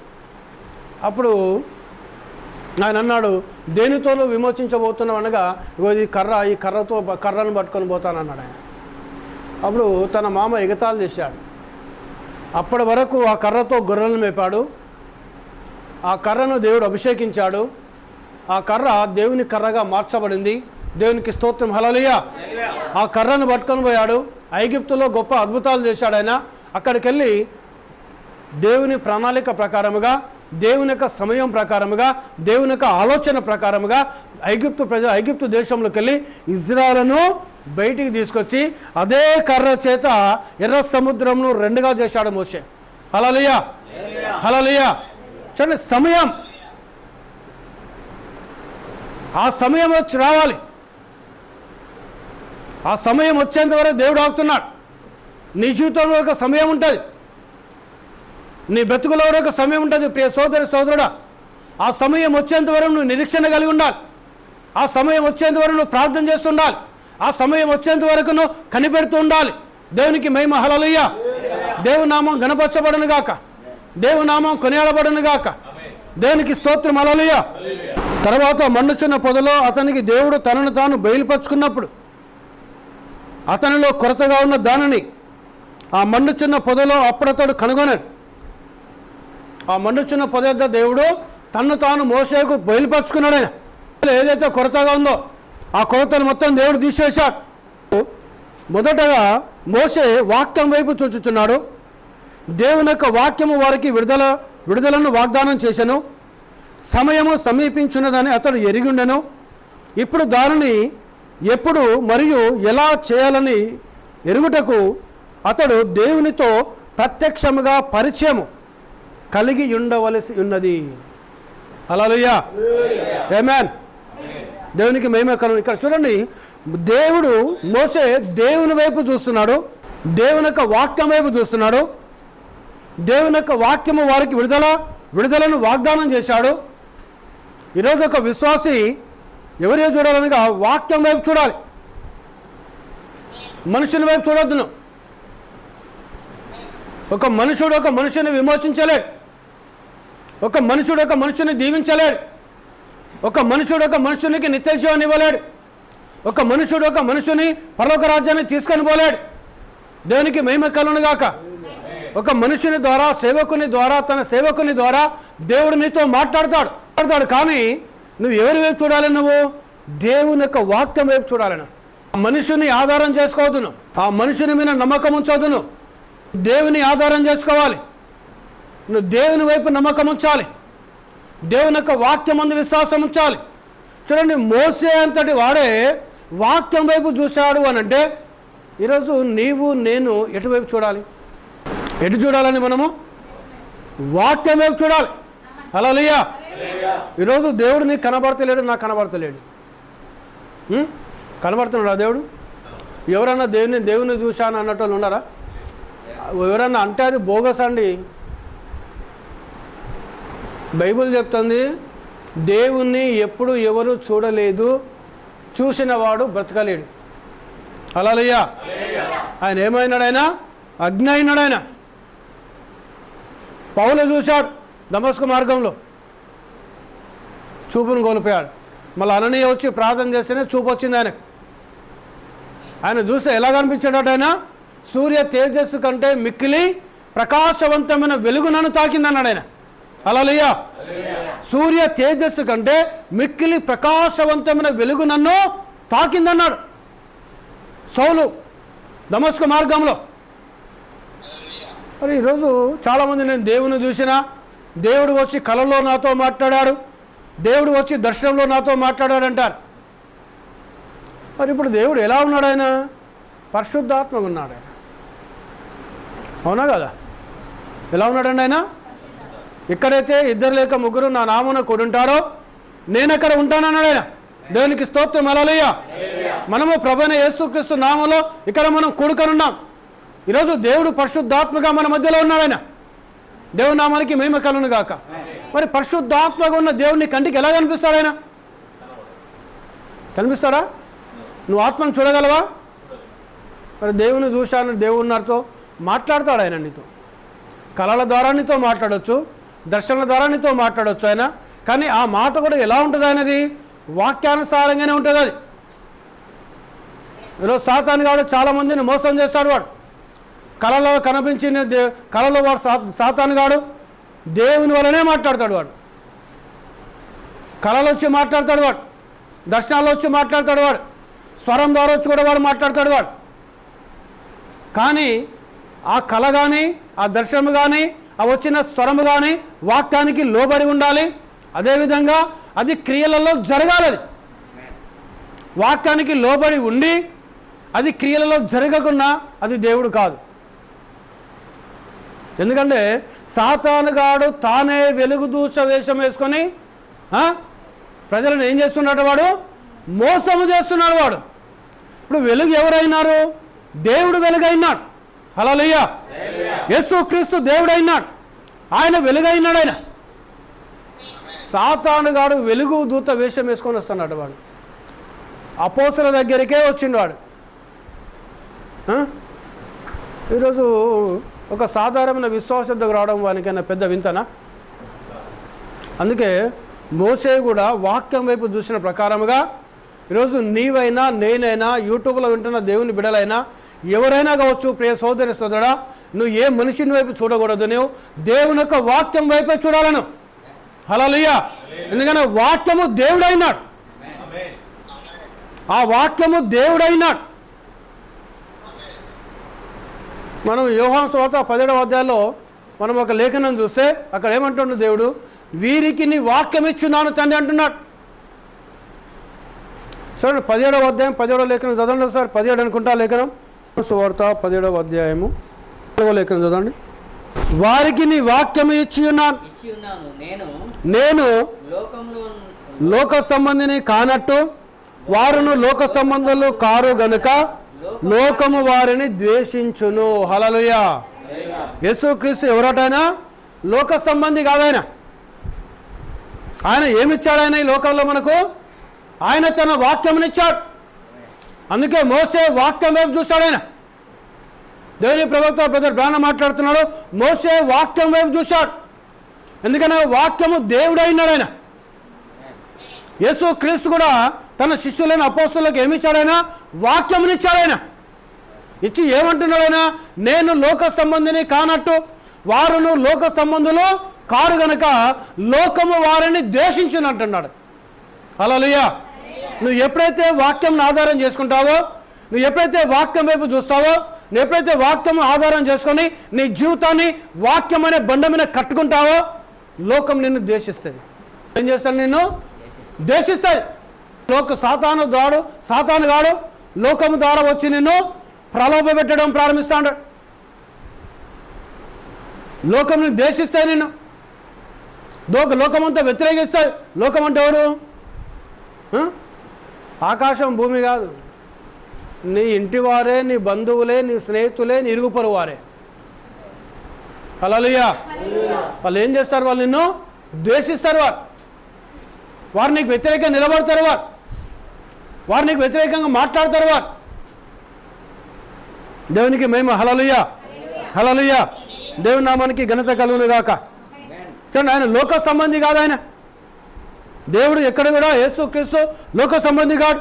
S1: అప్పుడు ఆయన అన్నాడు, దేనితో నువ్వు విమోచించబోతున్నావు అనగా, ఈ కర్రను పట్టుకొని పోతానన్నాడు ఆయన. అప్పుడు తన మామ ఎగతాళి చేశాడు. అప్పటి వరకు ఆ కర్రతో గొర్రెలను మేపాడు. ఆ కర్రను దేవుడు అభిషేకించాడు. ఆ కర్ర దేవుని కర్రగా మార్చబడింది. దేవునికి స్తోత్రం, హల్లెలూయా. ఆ కర్రను పట్టుకొని పోయాడు. ఐగుప్తులో గొప్ప అద్భుతాలు చేశాడు ఆయన. అక్కడికి వెళ్ళి దేవుని ప్రణాళిక ప్రకారముగా, దేవుని యొక్క సమయం ప్రకారముగా, దేవుని యొక్క ఆలోచన ప్రకారముగా ఐగుప్తు దేశంలోకి వెళ్ళి ఇజ్రాయెలును బయటికి తీసుకొచ్చి అదే కర్ర చేత ఎర్ర సముద్రంను 2గా చేశాడు మోషే. హల్లెలూయా, హల్లెలూయా. చూడండి, సమయం, ఆ సమయం వచ్చి రావాలి. ఆ సమయం వచ్చేంత వరకు దేవుడు ఆపుతున్నాడు. నీ జీవితంలో ఒక సమయం ఉంటుంది, నీ బ్రతుకులో ఒక సమయం ఉంటుంది. ప్రియ సోదరుడా, ఆ సమయం వచ్చేంత వరకు నువ్వు నిరీక్షణ కలిగి ఉండాలి. ఆ సమయం వచ్చేంత వరకు నువ్వు ప్రార్థన చేస్తుండాలి. ఆ సమయం వచ్చేంత వరకు నువ్వు కనిపెడుతూ ఉండాలి. దేవునికి మహిమ, హల్లెలూయా. దేవుని నామం ఘనపరచబడును గాక, దేవుని నామం కొనియాడబడును గాక. దేవునికి స్తోత్రం, హల్లెలూయా. తర్వాత మండుచున్న పొదలో అతనికి దేవుడు తనను తాను బయలుపరుచుకున్నప్పుడు అతనిలో కొరతగా ఉన్న దానిని ఆ మండుచున్న పొదలో అప్పుడతడు కనుగొనాడు. ఆ మండుచున్న పొద యొద్ద దేవుడు తన్ను తాను మోషేకు బయలుపరుచుకున్నాడు. ఆయన ఏదైతే కొరతగా ఉందో ఆ కొరతను మొత్తం దేవుడు తీసివేశాడు. మొదటగా మోషే వాక్యం వైపు చూచుచున్నాడు. దేవుని యొక్క వాక్యము వారికి విడుదలను వాగ్దానం చేశాను. సమయము సమీపించున్నదని అతడు ఎరిగిండెను. ఇప్పుడు దానిని ఎప్పుడు మరియు ఎలా చేయాలని ఎరుగుటకు అతడు దేవునితో ప్రత్యక్షముగా పరిచయము కలిగి ఉండవలసి ఉన్నది. హల్లెలూయా, ఆమేన్. దేవునికి మహిమ కలుగును. ఇక్కడ చూడండి, మోషే దేవుని వైపు చూస్తున్నాడు, దేవుని యొక్క వాక్యం వైపు చూస్తున్నాడు. దేవుని యొక్క వాక్యము వారికి విడుదలను వాగ్దానం చేశాడు. ఈరోజు ఒక విశ్వాసి ఎవరి చూడాలనగా వాక్యం వైపు చూడాలి, మనుషుని వైపు చూడొద్దును. ఒక మనుషుని విమోచించలేడు, ఒక మనుషుని దీవించలేడు. ఒక మనుషునికి నిత్య జీవాన్ని ఇవ్వలేడు. ఒక మనుషుని పరలోక రాజ్యాన్ని తీసుకొని పోలేడు. దేవునికి మహిమ కలుగును గాక. ఒక మనుషుని ద్వారా, సేవకుని ద్వారా, తన సేవకుని ద్వారా దేవుడు నీతో మాట్లాడతాడు. కానీ నువ్వు ఎవరి వైపు చూడాలి? నువ్వు దేవుని యొక్క వాక్యం వైపు చూడాలను. ఆ మనుషుని ఆధారం చేసుకోవద్దును, ఆ మనుషుని మీద నమ్మకం ఉంచవద్దును. దేవుని ఆధారం చేసుకోవాలి. నువ్వు దేవుని వైపు నమ్మకం ఉంచాలి. దేవుని యొక్క వాక్యం అందు విశ్వాసం ఉంచాలి. చూడండి, మోసే అంతటి వాడే వాక్యం వైపు చూశాడు అని అంటే ఈరోజు నీవు నేను ఎటువైపు చూడాలి? ఎటు చూడాలని మనము వాక్యం వైపు చూడాలి. హల్లెలూయా. ఈరోజు దేవుడు నీకు కనబడతలేడు, నాకు కనబడతలేడు. కనబడుతున్నాడా దేవుడు? ఎవరన్నా దేవుని చూశాను అన్నట్టు వాళ్ళు ఉన్నారా? ఎవరన్నా అంటే అది బోగస్ అండి. బైబిల్ చెప్తుంది, దేవుణ్ణి ఎప్పుడు ఎవరు చూడలేదు, చూసిన వాడు బ్రతకలేడు. హల్లెలూయా. ఆయన ఏమైనాడు? ఆయన అగ్ని అయినాడు. ఆయన పౌలు చూశాడు దమస్కు మార్గంలో, చూపును కోల్పోయాడు. మళ్ళీ అననీయ వచ్చి ప్రార్థన చేస్తేనే చూపు వచ్చింది ఆయనకు. ఆయన చూస్తే ఎలా కనిపించాడట? ఆయన సూర్య తేజస్సు కంటే మిక్కిలి ప్రకాశవంతమైన వెలుగు నన్ను తాకిందన్నాడు ఆయన. హల్లెలూయా. సూర్య తేజస్సు కంటే మిక్కిలి ప్రకాశవంతమైన వెలుగు నన్ను తాకిందన్నాడు సౌలు దమస్కు మార్గంలో. మరి ఈరోజు చాలామంది నేను దేవుని చూసినా, దేవుడు వచ్చి కలలో నాతో మాట్లాడాడు, దేవుడు వచ్చి దర్శనంలో నాతో మాట్లాడాడు అంటారు. మరి ఇప్పుడు దేవుడు ఎలా ఉన్నాడు? ఆయన పరిశుద్ధాత్మగా ఉన్నాడు. ఆయన అవునా కదా? ఎలా ఉన్నాడండి ఆయన? ఎక్కడైతే ఇద్దరు లేక ముగ్గురు నా నామమున కూడి ఉంటారో నేను అక్కడ ఉంటానన్నాడు ఆయన. దేవునికి స్తోత్రం. హల్లెలూయా. మనము ప్రభువైన యేసుక్రీస్తు నామములో ఇక్కడ మనం కూడుకొనున్నాం. ఈరోజు దేవుడు పరిశుద్ధాత్మగా మన మధ్యలో ఉన్నాడు. ఆయన దేవుని నామానికి మహిమ కలుగును గాక. మరి పరిశుద్ధాత్మగా ఉన్న దేవుని కంటికి ఎలా కనిపిస్తాడు? ఆయన కనిపిస్తాడా? నువ్వు ఆత్మను చూడగలవా? మరి దేవుని చూశాను, దేవునితో మాట్లాడతాడు ఆయన. నీతో కళల ద్వారా నీతో మాట్లాడవచ్చు, దర్శనాల ద్వారా నీతో మాట్లాడవచ్చు ఆయన. కానీ ఆ మాట కూడా ఎలా ఉంటుంది? ఆయనది వాక్యానుసారంగానే ఉంటుంది. అది ఈరోజు సాతాను గాడు చాలామందిని మోసం చేస్తాడు. వాడు కళలో కనిపించిన కళలో వాడు సాతాను గాడు దేవుని వల్లనే మాట్లాడతాడు. వాడు కళలు వచ్చి మాట్లాడతాడు, వాడు దర్శనాల్లో వచ్చి మాట్లాడతాడు, వాడు స్వరం ద్వారా వచ్చి కూడా వాడు మాట్లాడతాడు. వాడు కానీ ఆ కళ కానీ, ఆ దర్శనము కానీ, ఆ వచ్చిన స్వరము కానీ వాక్యానికి లోబడి ఉండాలి. అదేవిధంగా అది క్రియలలో జరగాలి. అది వాక్యానికి లోబడి ఉండి అది క్రియలలో జరగకుండా అది దేవుడు కాదు. ఎందుకంటే సాతానుగాడు తానే వెలుగు దూచ వేషం వేసుకొని ప్రజలను ఏం చేస్తున్నాడు? వాడు మోసము చేస్తున్నాడు. వాడు ఇప్పుడు వెలుగు ఎవరైనారు? దేవుడు వెలుగైనాడు. హల్లెలూయా. యేసుక్రీస్తు దేవుడైనాడు, ఆయన వెలుగైనాడు. ఆయన సాతానుగాడు వెలుగు దూత వేషం వేసుకొని వస్తున్నాడు. వాడు అపోస్తలుల దగ్గరికే వచ్చిండు. వాడు ఈరోజు ఒక సాధారణమైన విశ్వాసంతో రావడం వానికైనా పెద్ద వింతనా? అందుకే మోసే కూడా వాక్యం వైపు చూసిన ప్రకారముగా ఈరోజు నీవైనా, నేనైనా, యూట్యూబ్లో వింటున్న దేవుని బిడ్డలైనా, ఎవరైనా కావచ్చు, ప్రియ సోదరి సోదరుడా, నువ్వు ఏ మనిషిని వైపు చూడకూడదు. నువ్వు దేవుని యొక్క వాక్యం వైపే చూడాలను. హల్లెలూయా. ఎందుకంటే వాక్యము దేవుడైనాడు. ఆ వాక్యము దేవుడైనాడు. మనం యోహాను సువార్త 17వ అధ్యాయంలో మనం ఒక లేఖనం చూస్తే అక్కడ ఏమంటుండు దేవుడు? వీరికి నీ వాక్యం ఇచ్చున్నాను తండ్రి అంటున్నాడు. చూడండి 17వ అధ్యాయం 17వ లేఖనం చదవండి ఒకసారి. 17 అనుకుంటా లేఖనం. సువార్త 17వ అధ్యాయము 17వ లేఖనం చదవండి. వారికి నీ వాక్యం ఇచ్చి ఉన్నాను, నేను లోక సంబంధిని కానట్టు వారును లోక సంబంధులు కారు గనుక లోకము వారిని ద్వేషించును. హల్లెలూయా. యేసుక్రీస్తు ఎవరటైనా లోక సంబంధి కాదాయన. ఆయన ఏమిచ్చాడు? ఆయన ఈ లోకంలో మనకు ఆయన తన వాక్యమునిచ్చాడు. అందుకే మోసే వాక్యం వైపు చూశాడు. ఆయన దేవుని ప్రవక్త బ్రదర్ బ్రాహ్మణ మాట్లాడుతున్నాడు, మోసే వాక్యం వైపు చూశాడు. ఎందుకని వాక్యము దేవుడైనాడు. ఆయన యేసు క్రీస్తు కూడా తన శిష్యులైన అపోస్తలులకు ఏమి ఇచ్చాడైనా? వాక్యమునిచ్చాడైనా. ఇచ్చి ఏమంటున్నాడైనా? నేను లోక సంబంధిని కానట్టు వారును లోక సంబంధులు కారు గనక లోకము వారిని ద్వేషించునంటున్నాడు. హల్లెలూయా. నువ్వు ఎప్పుడైతే వాక్యం ఆధారం చేసుకుంటావో, నువ్వు ఎప్పుడైతే వాక్యం వైపు చూస్తావో, నువ్వు ఎప్పుడైతే వాక్యం ఆధారం చేసుకొని నీ జీవితాన్ని వాక్యం అనే బండ మీద కట్టుకుంటావో, లోకం నిన్ను ద్వేషిస్తుంది. ఏం చేస్తాడు? నిన్ను ద్వేషిస్తుంది. సాతాను గాడు లోకము ద్వారా వచ్చి నిన్ను ప్రలోభ పెట్టడం ప్రారంభిస్తాడు. లోకం నిన్ను ద్వేషిస్తాయి, నిన్ను లోకమంతా వ్యతిరేకిస్తాయి. లోకం అంటే ఎవరు? ఆకాశం భూమి కాదు, నీ ఇంటి వారే, నీ బంధువులే, నీ స్నేహితులే, నీ ఇరుగు పొరుగు వారే. హల్లెలూయా. వాళ్ళు ఏం చేస్తారు? వాళ్ళు నిన్ను ద్వేషిస్తారు. వారు నీకు వ్యతిరేకంగా నిలబడతారు. వారు నీకు వ్యతిరేకంగా మాట్లాడతారు. దేవునికి మహిమ. హల్లెలూయా, హల్లెలూయా. దేవుని నామానికి ఘనత కలుగును గాక. చూడండి, ఆయన లోక సంబంధి కాదు. ఆయన దేవుడు ఎక్కడ కూడా యేసుక్రీస్తు లోక సంబంధి కాదు.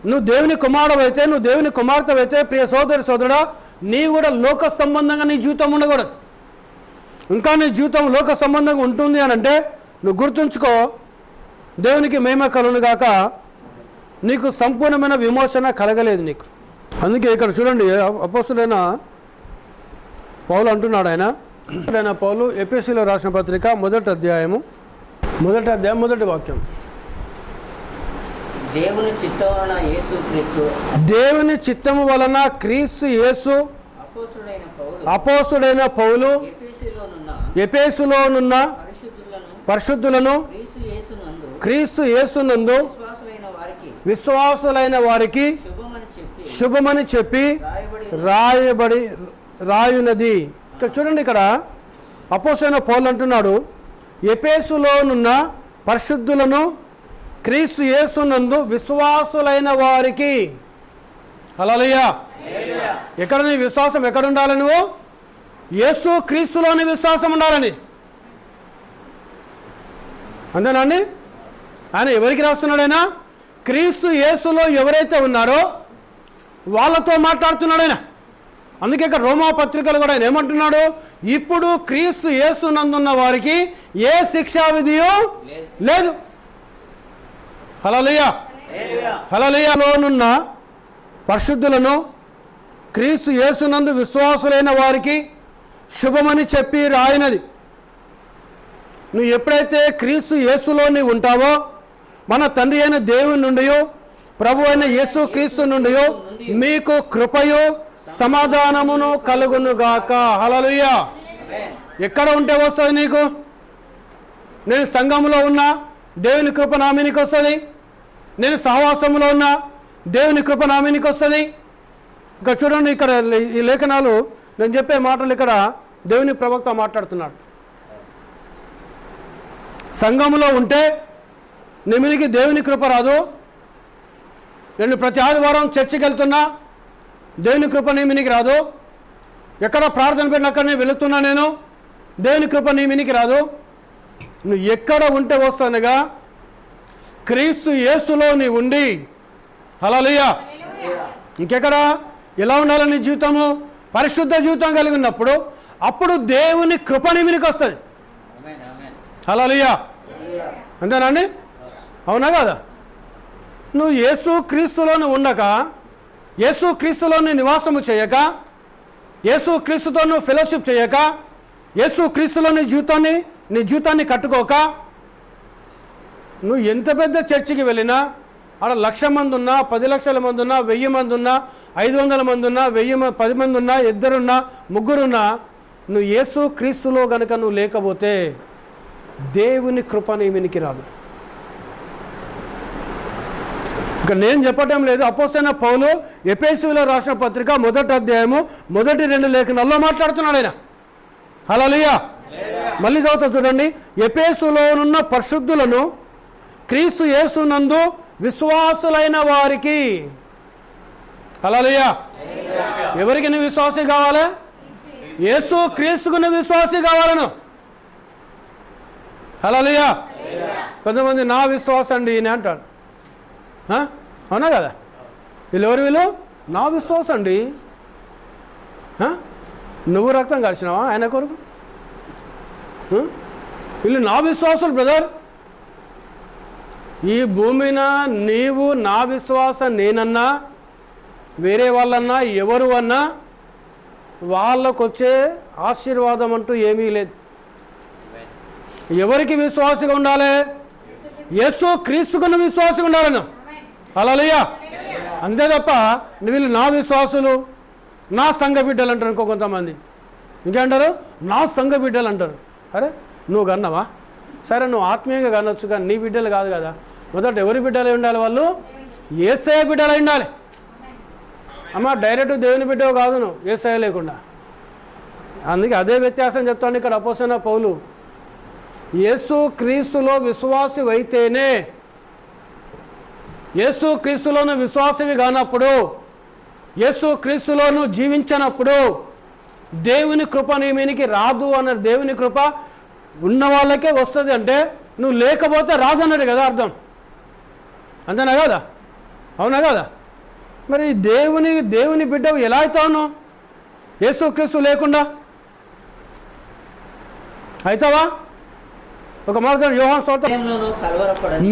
S1: నువ్వు దేవుని కుమారుడవైతే, నువ్వు దేవుని కుమార్తెవైతే, ప్రియ సోదరుడా, నీవు కూడా లోక సంబంధంగా నీ జీవితం ఉండకూడదు. ఇంకా నీ జీవితం లోక సంబంధంగా ఉంటుంది అని అంటే నువ్వు గుర్తుంచుకో, దేవునికి మహిమ కలుగును గాక, నీకు సంపూర్ణమైన విమోచన కలగలేదు నీకు. అందుకే ఇక్కడ చూడండి, అపోస్తలుడైన పౌలు అంటున్నాడు. ఆయన పౌలు ఎఫెసీలో రాసిన పత్రిక 1వ అధ్యాయం 1వ వాక్యం. దేవుని చిత్తము వలన క్రీస్తు యేసు అపోస్తలుడైన పౌలు ఎఫెసులోనున్న పరిశుద్ధులను క్రీస్తు యేసునందు విశ్వాసులైన వారికి శుభమని చెప్పి రాయునది. ఇక్కడ చూడండి, ఇక్కడ అపోస్తలుడైన పౌలు అంటున్నాడు, ఎఫెసులోనున్న పరిశుద్ధులను క్రీస్తు యేసునందు విశ్వాసులైన వారికి. హల్లెలూయా. ఎక్కడ నీ విశ్వాసం ఎక్కడ ఉండాలి? నువ్వు యేసు క్రీస్తులోని విశ్వాసం ఉండాలని. అంతేనండి. ఆయన ఎవరికి రాస్తున్నాడైనా? క్రీస్తు యేసులో ఎవరైతే ఉన్నారో వాళ్ళతో మాట్లాడుతున్నాడైనా. అందుకే ఇక్కడ రోమా పత్రికలు కూడా ఆయన ఏమంటున్నాడు? ఇప్పుడు క్రీస్తు యేసునందున్న వారికి ఏ శిక్షా విధియో లేదు. హల్లెలూయా, హల్లెలూయాలోనున్న పరిశుద్ధులను క్రీస్తు యేసునందు విశ్వాసులైన వారికి శుభమని చెప్పి రాయినది. నువ్వు ఎప్పుడైతే క్రీస్తు యేసులోని ఉంటావో, మన తండ్రి అయిన దేవుని నుండి, ప్రభు అయిన యేసు క్రీస్తు నుండి మీకు కృపయు సమాధానమును కలుగునుగాక. హల్లెలూయా. ఎక్కడ ఉంటే వస్తుంది నీకు? నేను సంఘంలో ఉన్నా, దేవుని కృప నా మీదకి వస్తుంది. నేను సహవాసంలో ఉన్నా, దేవుని కృప నా మీదకి వస్తుంది. ఇక్కడ చూడండి, ఇక్కడ ఈ లేఖనాలు నేను చెప్పే మాటలు ఇక్కడ దేవుని ప్రవక్త మాట్లాడుతున్నాడు. సంఘంలో ఉంటే నీ మీదకి దేవుని కృప రాదు. నేను ప్రతి ఆదివారం చర్చికి వెళ్తున్నా, దేవుని కృప నీ మీదకి రాదు. ఎక్కడ ప్రార్థన పెట్టిన అక్కడ నేను వెళుతున్నా, నేను దేవుని కృప నీ మీదకి రాదు. నువ్వు ఎక్కడ ఉంటే వస్తానుగా క్రీస్తు యేసులో నీ ఉండి. హల్లెలూయా. ఇంకెక్కడ ఎలా ఉండాలి నీ జీవితము? పరిశుద్ధ జీవితం కలిగి ఉన్నప్పుడు అప్పుడు దేవుని కృప నీ మీదకి వస్తుంది. హల్లెలూయా. అంతేనండి. అవునా కదా? నువ్వు యేసు క్రీస్తులోని ఉండక, యేసు క్రీస్తులోని నివాసము చేయక, యేసు క్రీస్తుతో నువ్వు ఫెలోషిప్ చేయక, యేసు క్రీస్తులో నీ జీవితాన్ని కట్టుకోక, నువ్వు ఎంత పెద్ద చర్చికి వెళ్ళినా ఆడ 1,00,000 మంది ఉన్నా, 10 లక్షల మంది ఉన్నా, 1000 మంది ఉన్నా, 500 మంది ఉన్నా, 10 మంది ఉన్నా, 2 ఉన్నా, 3 ఉన్నా, నువ్వు యేసు క్రీస్తులో గనుక నువ్వు లేకపోతే దేవుని కృప నీ మీదకి రాదు. ఇక నేను చెప్పటం లేదు. అపోస్తలుడైన పౌలు ఎఫెసీయులో రాసిన పత్రిక 1వ అధ్యాయము 1-2 లేఖనాల్లో మాట్లాడుతున్నాడు ఆయన. హల్లెలూయా. మళ్ళీ చదువుతా చూడండి. ఎఫెసులోనున్న పరిశుద్ధులను క్రీస్తు యేసునందు విశ్వాసులైన వారికి. హల్లెలూయా. ఎవరికి నువ్వు విశ్వాసి కావాలి? యేసు క్రీస్తుకు నువ్వు విశ్వాసి కావాలను. హల్లెలూయా. కొంతమంది నా విశ్వాసం అండి ఈయన అంటాడు. అవునా కదా? వీళ్ళు నా విశ్వాసం అండి. నువ్వు రక్తం కలిసినావా ఆయన కొరకు? వీళ్ళు నా విశ్వాసులు బ్రదర్. ఈ భూమిన నీవు నా విశ్వాసం నేనన్నా వేరే వాళ్ళన్నా ఎవరు అన్నా వాళ్ళకు వచ్చే ఆశీర్వాదం అంటూ ఏమీ లేదు. ఎవరికి విశ్వాసంగా ఉండాలి? యేసు క్రీస్తుకున్న విశ్వాసంగా ఉండాలను. హల్లెలూయా. అంతే తప్ప వీళ్ళు నా విశ్వాసులు, నా సంఘ బిడ్డలు అంటారు. ఇంకో కొంతమంది ఇంకేంటారు, నా సంఘ బిడ్డలు అంటారు. అరే నువ్వు కన్నావా? సరే నువ్వు ఆత్మీయంగా కనొచ్చు, కానీ నీ బిడ్డలు కాదు కదా. మొదట ఎవరి బిడ్డలై ఉండాలి? వాళ్ళు యేసయ్య బిడ్డలై ఉండాలి. అమ్మ డైరెక్ట్ దేవుని బిడ్డవు కాదు నువ్వు యేసయ్య లేకుండా. అందుకే అదే వ్యత్యాసం చెప్తాను ఇక్కడ అపోస్తలుడైన పౌలు. యేసు క్రీస్తులో విశ్వాసి అయితేనే, యేసు క్రీస్తులోను విశ్వాసవి కానప్పుడు, యేసు క్రీస్తులోను జీవించనప్పుడు దేవుని కృప నీ మీనికి రాదు అన్నారు. దేవుని కృప ఉన్న వాళ్ళకే వస్తుంది అంటే నువ్వు లేకపోతే రాదన్నాడు కదా అర్థం. అంతేనా కదా? అవునా కదా? మరి దేవుని బిడ్డవు ఎలా అవుతావు? యేసు క్రీస్తు లేకుండా అవుతావా? ఒక మాట యోహాను సువార్త,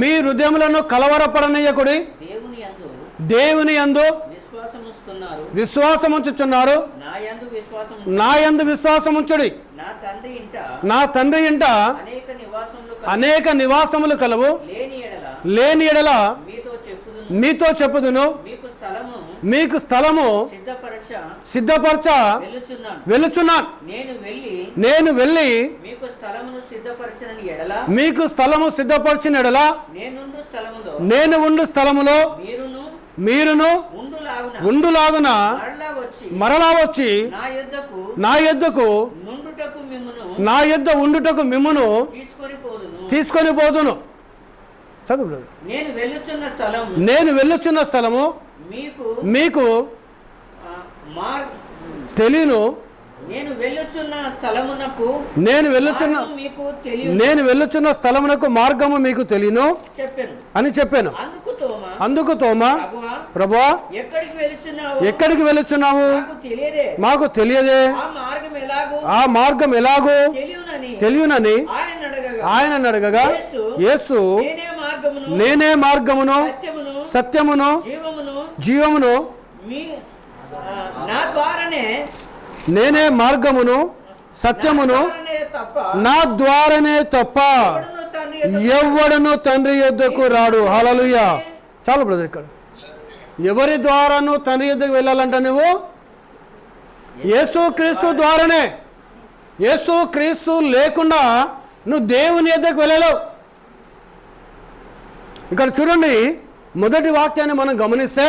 S1: మీ హృదయములను కలవరపడనీయకుడి, దేవుని యందు విశ్వాసముంచుచున్నారు, నా యందు విశ్వాసముంచుడి. నా తండ్రి ఇంట అనేక నివాసములు కలవు, లేని ఎడల మీతో చెప్పుదును, మీకు స్థలము సిద్ధపరచ వెళ్ళుచున్నాను. నేను వెళ్ళి మీకు స్థలము సిద్ధపరిచిన ఎడల నేను ఉండు స్థలములో మీరును ఉండులాగున మరలా వచ్చి నా యొద్దకు నా యొద్ద ఉండుటకు మిమ్మును తీసుకొని పోదును. చదువు. నేను వెళ్ళుచున్న స్థలము మీకు తెలియను. నేను వెళ్ళుచున్న స్థలమునకు మార్గము మీకు తెలియను అని చెప్పాను. అందుకు తోమా, ప్రభువా ఎక్కడికి వెళుచున్నావు? మాకు తెలియదే. ఆ మార్గం ఎలాగో తెలియనని ఆయన అడగగా, యేసు నేనే మార్గమును సత్యమును జీవమును, నేనే మార్గమును సత్యమును, నా ద్వారానే తప్ప ఎవడును తండ్రి యొద్దకు రాడు. హల్లెలూయా. చాలు బ్రదర్. ఇక్కడ ఎవరి ద్వారాను తండ్రి యొద్దకు వెళ్ళాలంట? నువ్వు యేసు క్రీస్తు ద్వారానే. యేసు క్రీస్తు లేకుండా నువ్వు దేవుని యొద్దకు వెళ్ళలేవు. ఇక్కడ చూడండి, మొదటి వాక్యాన్ని మనం గమనిస్తే,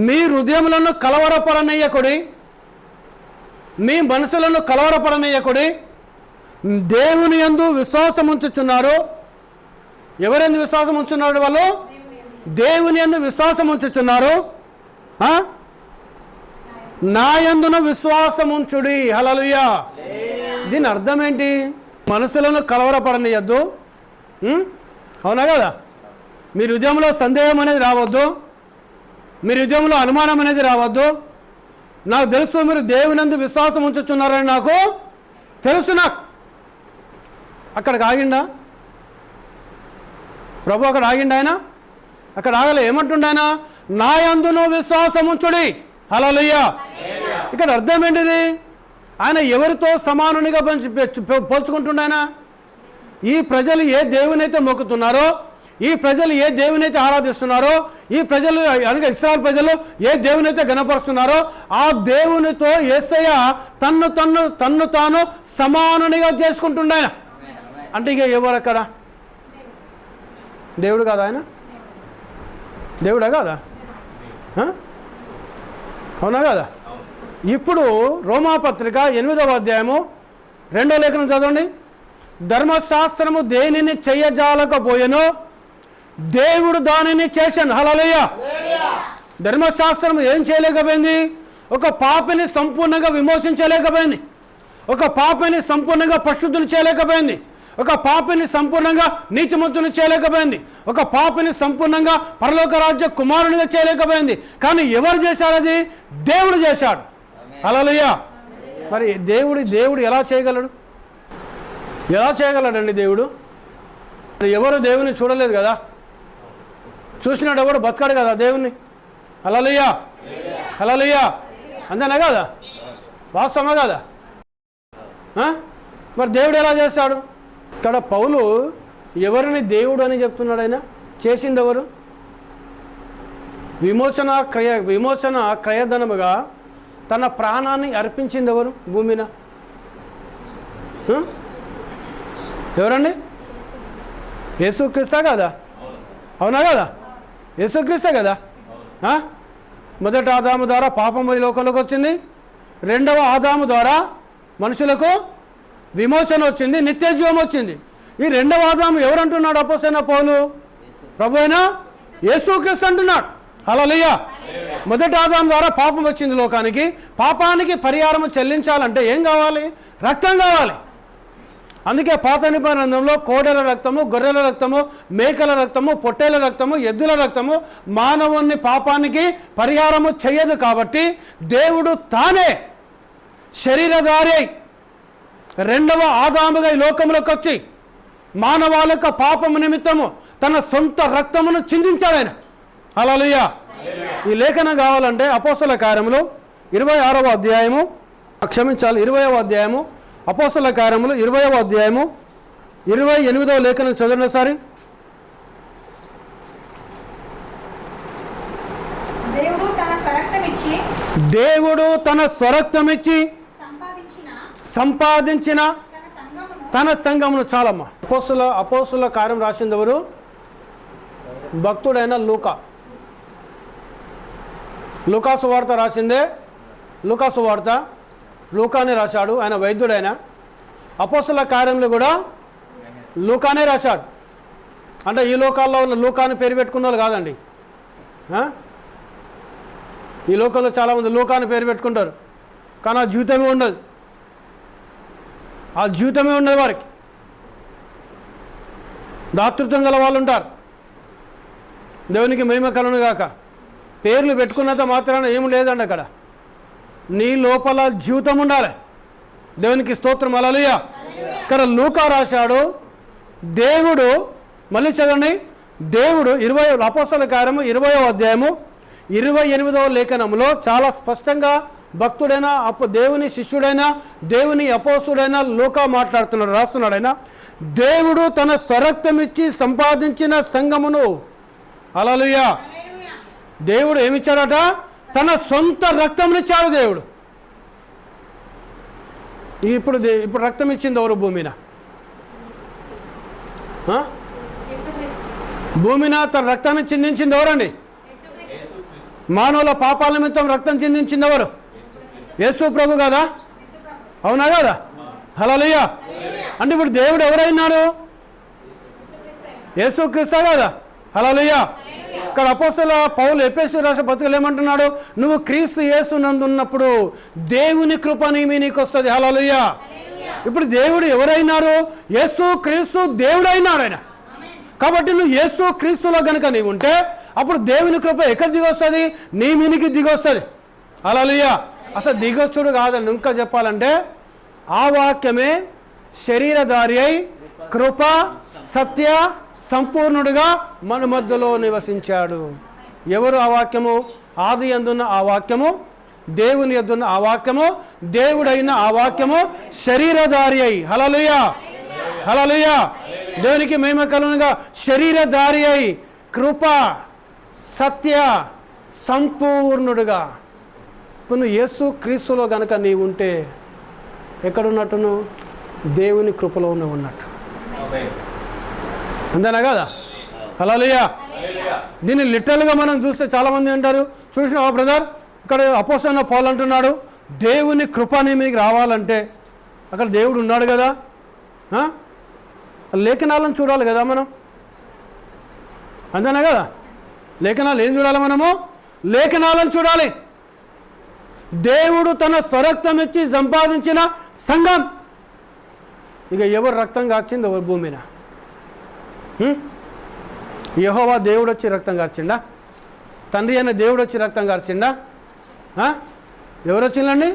S1: మీ హృదయములను కలవరపడనీయకుడి, మీ మనసులను కలవరపడనీయకుడి, దేవుని యందు విశ్వాసం ఉంచుచున్నారు. ఎవరెందు విశ్వాసం ఉంచున్నారు? వాళ్ళు దేవుని యందు విశ్వాసం ఉంచుచున్నారు. నా యందున విశ్వాసం ఉంచుడి. హల్లెలూయా. దీని అర్థం ఏంటి? మనసులను కలవరపడనీయద్దు. అవునా కదా? మీ హృదయంలో సందేహం అనేది రావద్దు, మీ హృదయంలో అనుమానం అనేది రావద్దు. నాకు తెలుసు మీరు దేవునందు విశ్వాసం ఉంచుచున్నారని నాకు తెలుసు. నాకు అక్కడికి ఆగిండా ప్రభు? అక్కడ ఆగిండా ఆయన? అక్కడ ఆగలే. ఏమంటుండ ఆయన? నా యందును విశ్వాసం ఉంచుడి. హల్లెలూయా. ఇక్కడ అర్థం ఏంటిది? ఆయన ఎవరితో సమానునిగా పోల్చుకుంటుండ ఆయన? ఈ ప్రజలు ఏ దేవునైతే మొక్కుతున్నారో, ఈ ప్రజలు ఏ దేవునైతే ఆరాధిస్తున్నారో, ఈ ప్రజలు అనగా ఇశ్రాయేలు ప్రజలు ఏ దేవునైతే గణపరుస్తున్నారో, ఆ దేవునితో యేసయ్య తన్ను తాను సమానునిగా చేసుకుంటుండే ఆయన. అంటే ఇక ఎవరు అక్కడ? దేవుడు కాదా ఆయన? దేవుడా కాదా? అవునా కదా? ఇప్పుడు రోమాపత్రిక 8వ అధ్యాయము 2వ లేఖనం చదవండి. ధర్మశాస్త్రము దేనిని చెయ్యజాలకపోయెనో దేవుడు దానిని చేశాను. హల్లెలూయా. ధర్మశాస్త్రం ఏం చేయలేకపోయింది? ఒక పాపిని సంపూర్ణంగా విమోచించలేకపోయింది, ఒక పాపిని సంపూర్ణంగా పరిశుద్ధులు చేయలేకపోయింది, ఒక పాపిని సంపూర్ణంగా నీతిమంతుని చేయలేకపోయింది, ఒక పాపిని సంపూర్ణంగా పరలోక రాజ్య కుమారునిగా చేయలేకపోయింది. కానీ ఎవరు చేశారు? అది దేవుడు చేశాడు. హల్లెలూయా. మరి దేవుడు ఎలా చేయగలడు? ఎలా చేయగలడండి దేవుడు? ఎవరు దేవుని చూడలేదు కదా, చూసినాడు ఎవడు బతకాడు కదా దేవుణ్ణి. హల్లెలూయా, హల్లెలూయా. అంతేనా కదా? వాస్తవమా కదా? మరి దేవుడు ఎలా చేస్తాడు? ఇక్కడ పౌలు ఎవరిని దేవుడు అని చెప్తున్నాడు? ఆయన చేసింది ఎవరు? విమోచన క్రయధనముగా తన ప్రాణాన్ని అర్పించింది ఎవరు భూమిన? ఎవరండి? యేసుక్రీస్తే కదా? అవునా కదా? యేసుక్రీస్తే కదా? మొదటి ఆదాము ద్వారా పాపం ఈ లోకంలోకి వచ్చింది, రెండవ ఆదాము ద్వారా మనుషులకు విమోచన వచ్చింది, నిత్య జీవం వచ్చింది. ఈ రెండవ ఆదాము ఎవరంటున్నాడు అపోస్తలుడైన పౌలు? ప్రభు అయిన యేసుక్రీస్తు అంటున్నాడు. హల్లెలూయా. మొదటి ఆదాము ద్వారా పాపం వచ్చింది లోకానికి. పాపానికి పరిహారం చెల్లించాలంటే ఏం కావాలి? రక్తం కావాలి. అందుకే పాత నిబంధనలో కోడెల రక్తము, గొర్రెల రక్తము, మేకల రక్తము, పొట్టేల రక్తము, ఎద్దుల రక్తము మానవుని పాపానికి పరిహారము చెయ్యదు. కాబట్టి దేవుడు తానే శరీరధారి రెండవ ఆదాముగా ఈ లోకంలోకి వచ్చి మానవాళిక పాపము నిమిత్తము తన సొంత రక్తమును చిందించాడు ఆయన. హల్లెలూయా. ఈ లేఖనం కావాలంటే అపోస్తల కార్యములు 26వ అధ్యాయము, 20వ అధ్యాయము, అపోస్తల కార్యములు 20వ అధ్యాయము 28వ లేఖనం చదవండి ఒకసారి. దేవుడు తన స్వరక్తమిచ్చి సంపాదించిన తన సంఘమును. చాలమ్మా. అపోస్తల కార్యం రాసింది ఎవరు? భక్తుడైన లూకాసు వార్త రాసిందే లూకాసు వార్త. లూకానే రాశాడు, ఆయన వైద్యుడైన. అపోస్తల కార్యంలో కూడా లూకానే రాశాడు. అంటే ఈ లోకాల్లో ఉన్న లూకాని పేరు పెట్టుకున్న వాళ్ళు కాదండి. ఈ లోకంలో చాలామంది లూకాని పేరు పెట్టుకుంటారు, కానీ ఆ జీవితమే ఉండదు. ఆ జీవితమే ఉండదు వారికి. దాతృత్వం గల వాళ్ళు ఉంటారు. దేవునికి మహిమ కలుగును గాక. పేర్లు పెట్టుకున్నంత మాత్రాన ఏమి లేదండి అక్కడ. నీ లోపల జీవితం ఉండాలి. దేవునికి స్తోత్రం. హల్లెలూయా. ఇక్కడ లూకా రాశాడు. దేవుడు, మళ్ళీ చదవండి, దేవుడు అపోస్తల కార్యము 20వ అధ్యాయము 28వ లేఖనములో చాలా స్పష్టంగా భక్తుడైన దేవుని శిష్యుడైన దేవుని అపోస్తుడైన లూకా మాట్లాడుతున్నాడు, రాస్తున్నాడు. ఆయన దేవుడు తన స్వరక్తమిచ్చి సంపాదించిన సంఘమును. హల్లెలూయా. దేవుడు ఏమిచ్చాడట? తన సొంత రక్తంనిచ్చాడు దేవుడు. ఇప్పుడు రక్తం ఇచ్చింది ఎవరు భూమిన? భూమిన తన రక్తాన్ని చిందించింది ఎవరండి? మానవుల పాపాల నిమిత్తం రక్తం చిందించింది ఎవరు? యేసు ప్రభు కదా? అవునా కదా? హల్లెలూయా. అంటే ఇప్పుడు దేవుడు ఎవరైనాడు? యేసుక్రీస్తు కదా? హల్లెలూయా. ఇక్కడ అపోస్తల పౌలు ఎఫెసీ రాష్ట్ర పత్రికలు ఏమంటున్నాడు? నువ్వు క్రీస్తు యేసు నందున్నప్పుడు దేవుని కృప నీకు వస్తుంది. హల్లెలూయా. ఇప్పుడు దేవుడు ఎవరైనారు? యేసు క్రీస్తు దేవుడైనాడు ఆయన. కాబట్టి నువ్వు యేసు క్రీస్తులో కనుక నీవు ఉంటే అప్పుడు దేవుని కృప ఎక్కడ దిగొస్తుంది? నీ మీనికి దిగొస్తుంది. హల్లెలూయా. అసలు దిగొచ్చుడు కాదండి, ఇంకా చెప్పాలంటే ఆ వాక్యమే శరీరధారి అయి కృప సత్య సంపూర్ణుడిగా మన మధ్యలో నివసించాడు. ఎవరు ఆ వాక్యము? ఆది యందున్న ఆ వాక్యము, దేవుని యందున్న ఆ వాక్యము, దేవుడైన ఆ వాక్యము శరీరధారి అయి. హల్లెలూయా, హల్లెలూయా. దేవునికి మహిమ కలుగునుగా. శరీరధారి అయి కృప సత్య సంపూర్ణుడుగా. ఇప్పుడు నువ్వు యేసు క్రీస్తులో కనుక నీవు ఉంటే ఎక్కడున్నట్టును? దేవుని కృపలో ఉన్నట్టు. అంతేనా కదా? హల్లెలూయా. దీన్ని లిటరల్గా మనం చూస్తే చాలామంది అంటారు, చూసినావా బ్రదర్, ఇక్కడ అపోస్తలుడైన పౌలు అంటున్నాడు దేవుని కృప నీ మీదకి రావాలంటే అక్కడ దేవుడు ఉన్నాడు కదా. లేఖనాలను చూడాలి కదా మనం. అంతేనా కదా? లేఖనాలు ఏం చూడాలి మనము? లేఖనాలను చూడాలి. దేవుడు తన స్వరక్తం ఇచ్చి సంపాదించిన సంఘం. ఇక ఎవరు రక్తం కార్చింది ఎవరు భూమిన? యెహోవా దేవుడు వచ్చి రక్తం కార్చిండా? తండ్రి అయిన దేవుడు వచ్చి రక్తం కార్చిండా? ఎవరు వచ్చిందండి?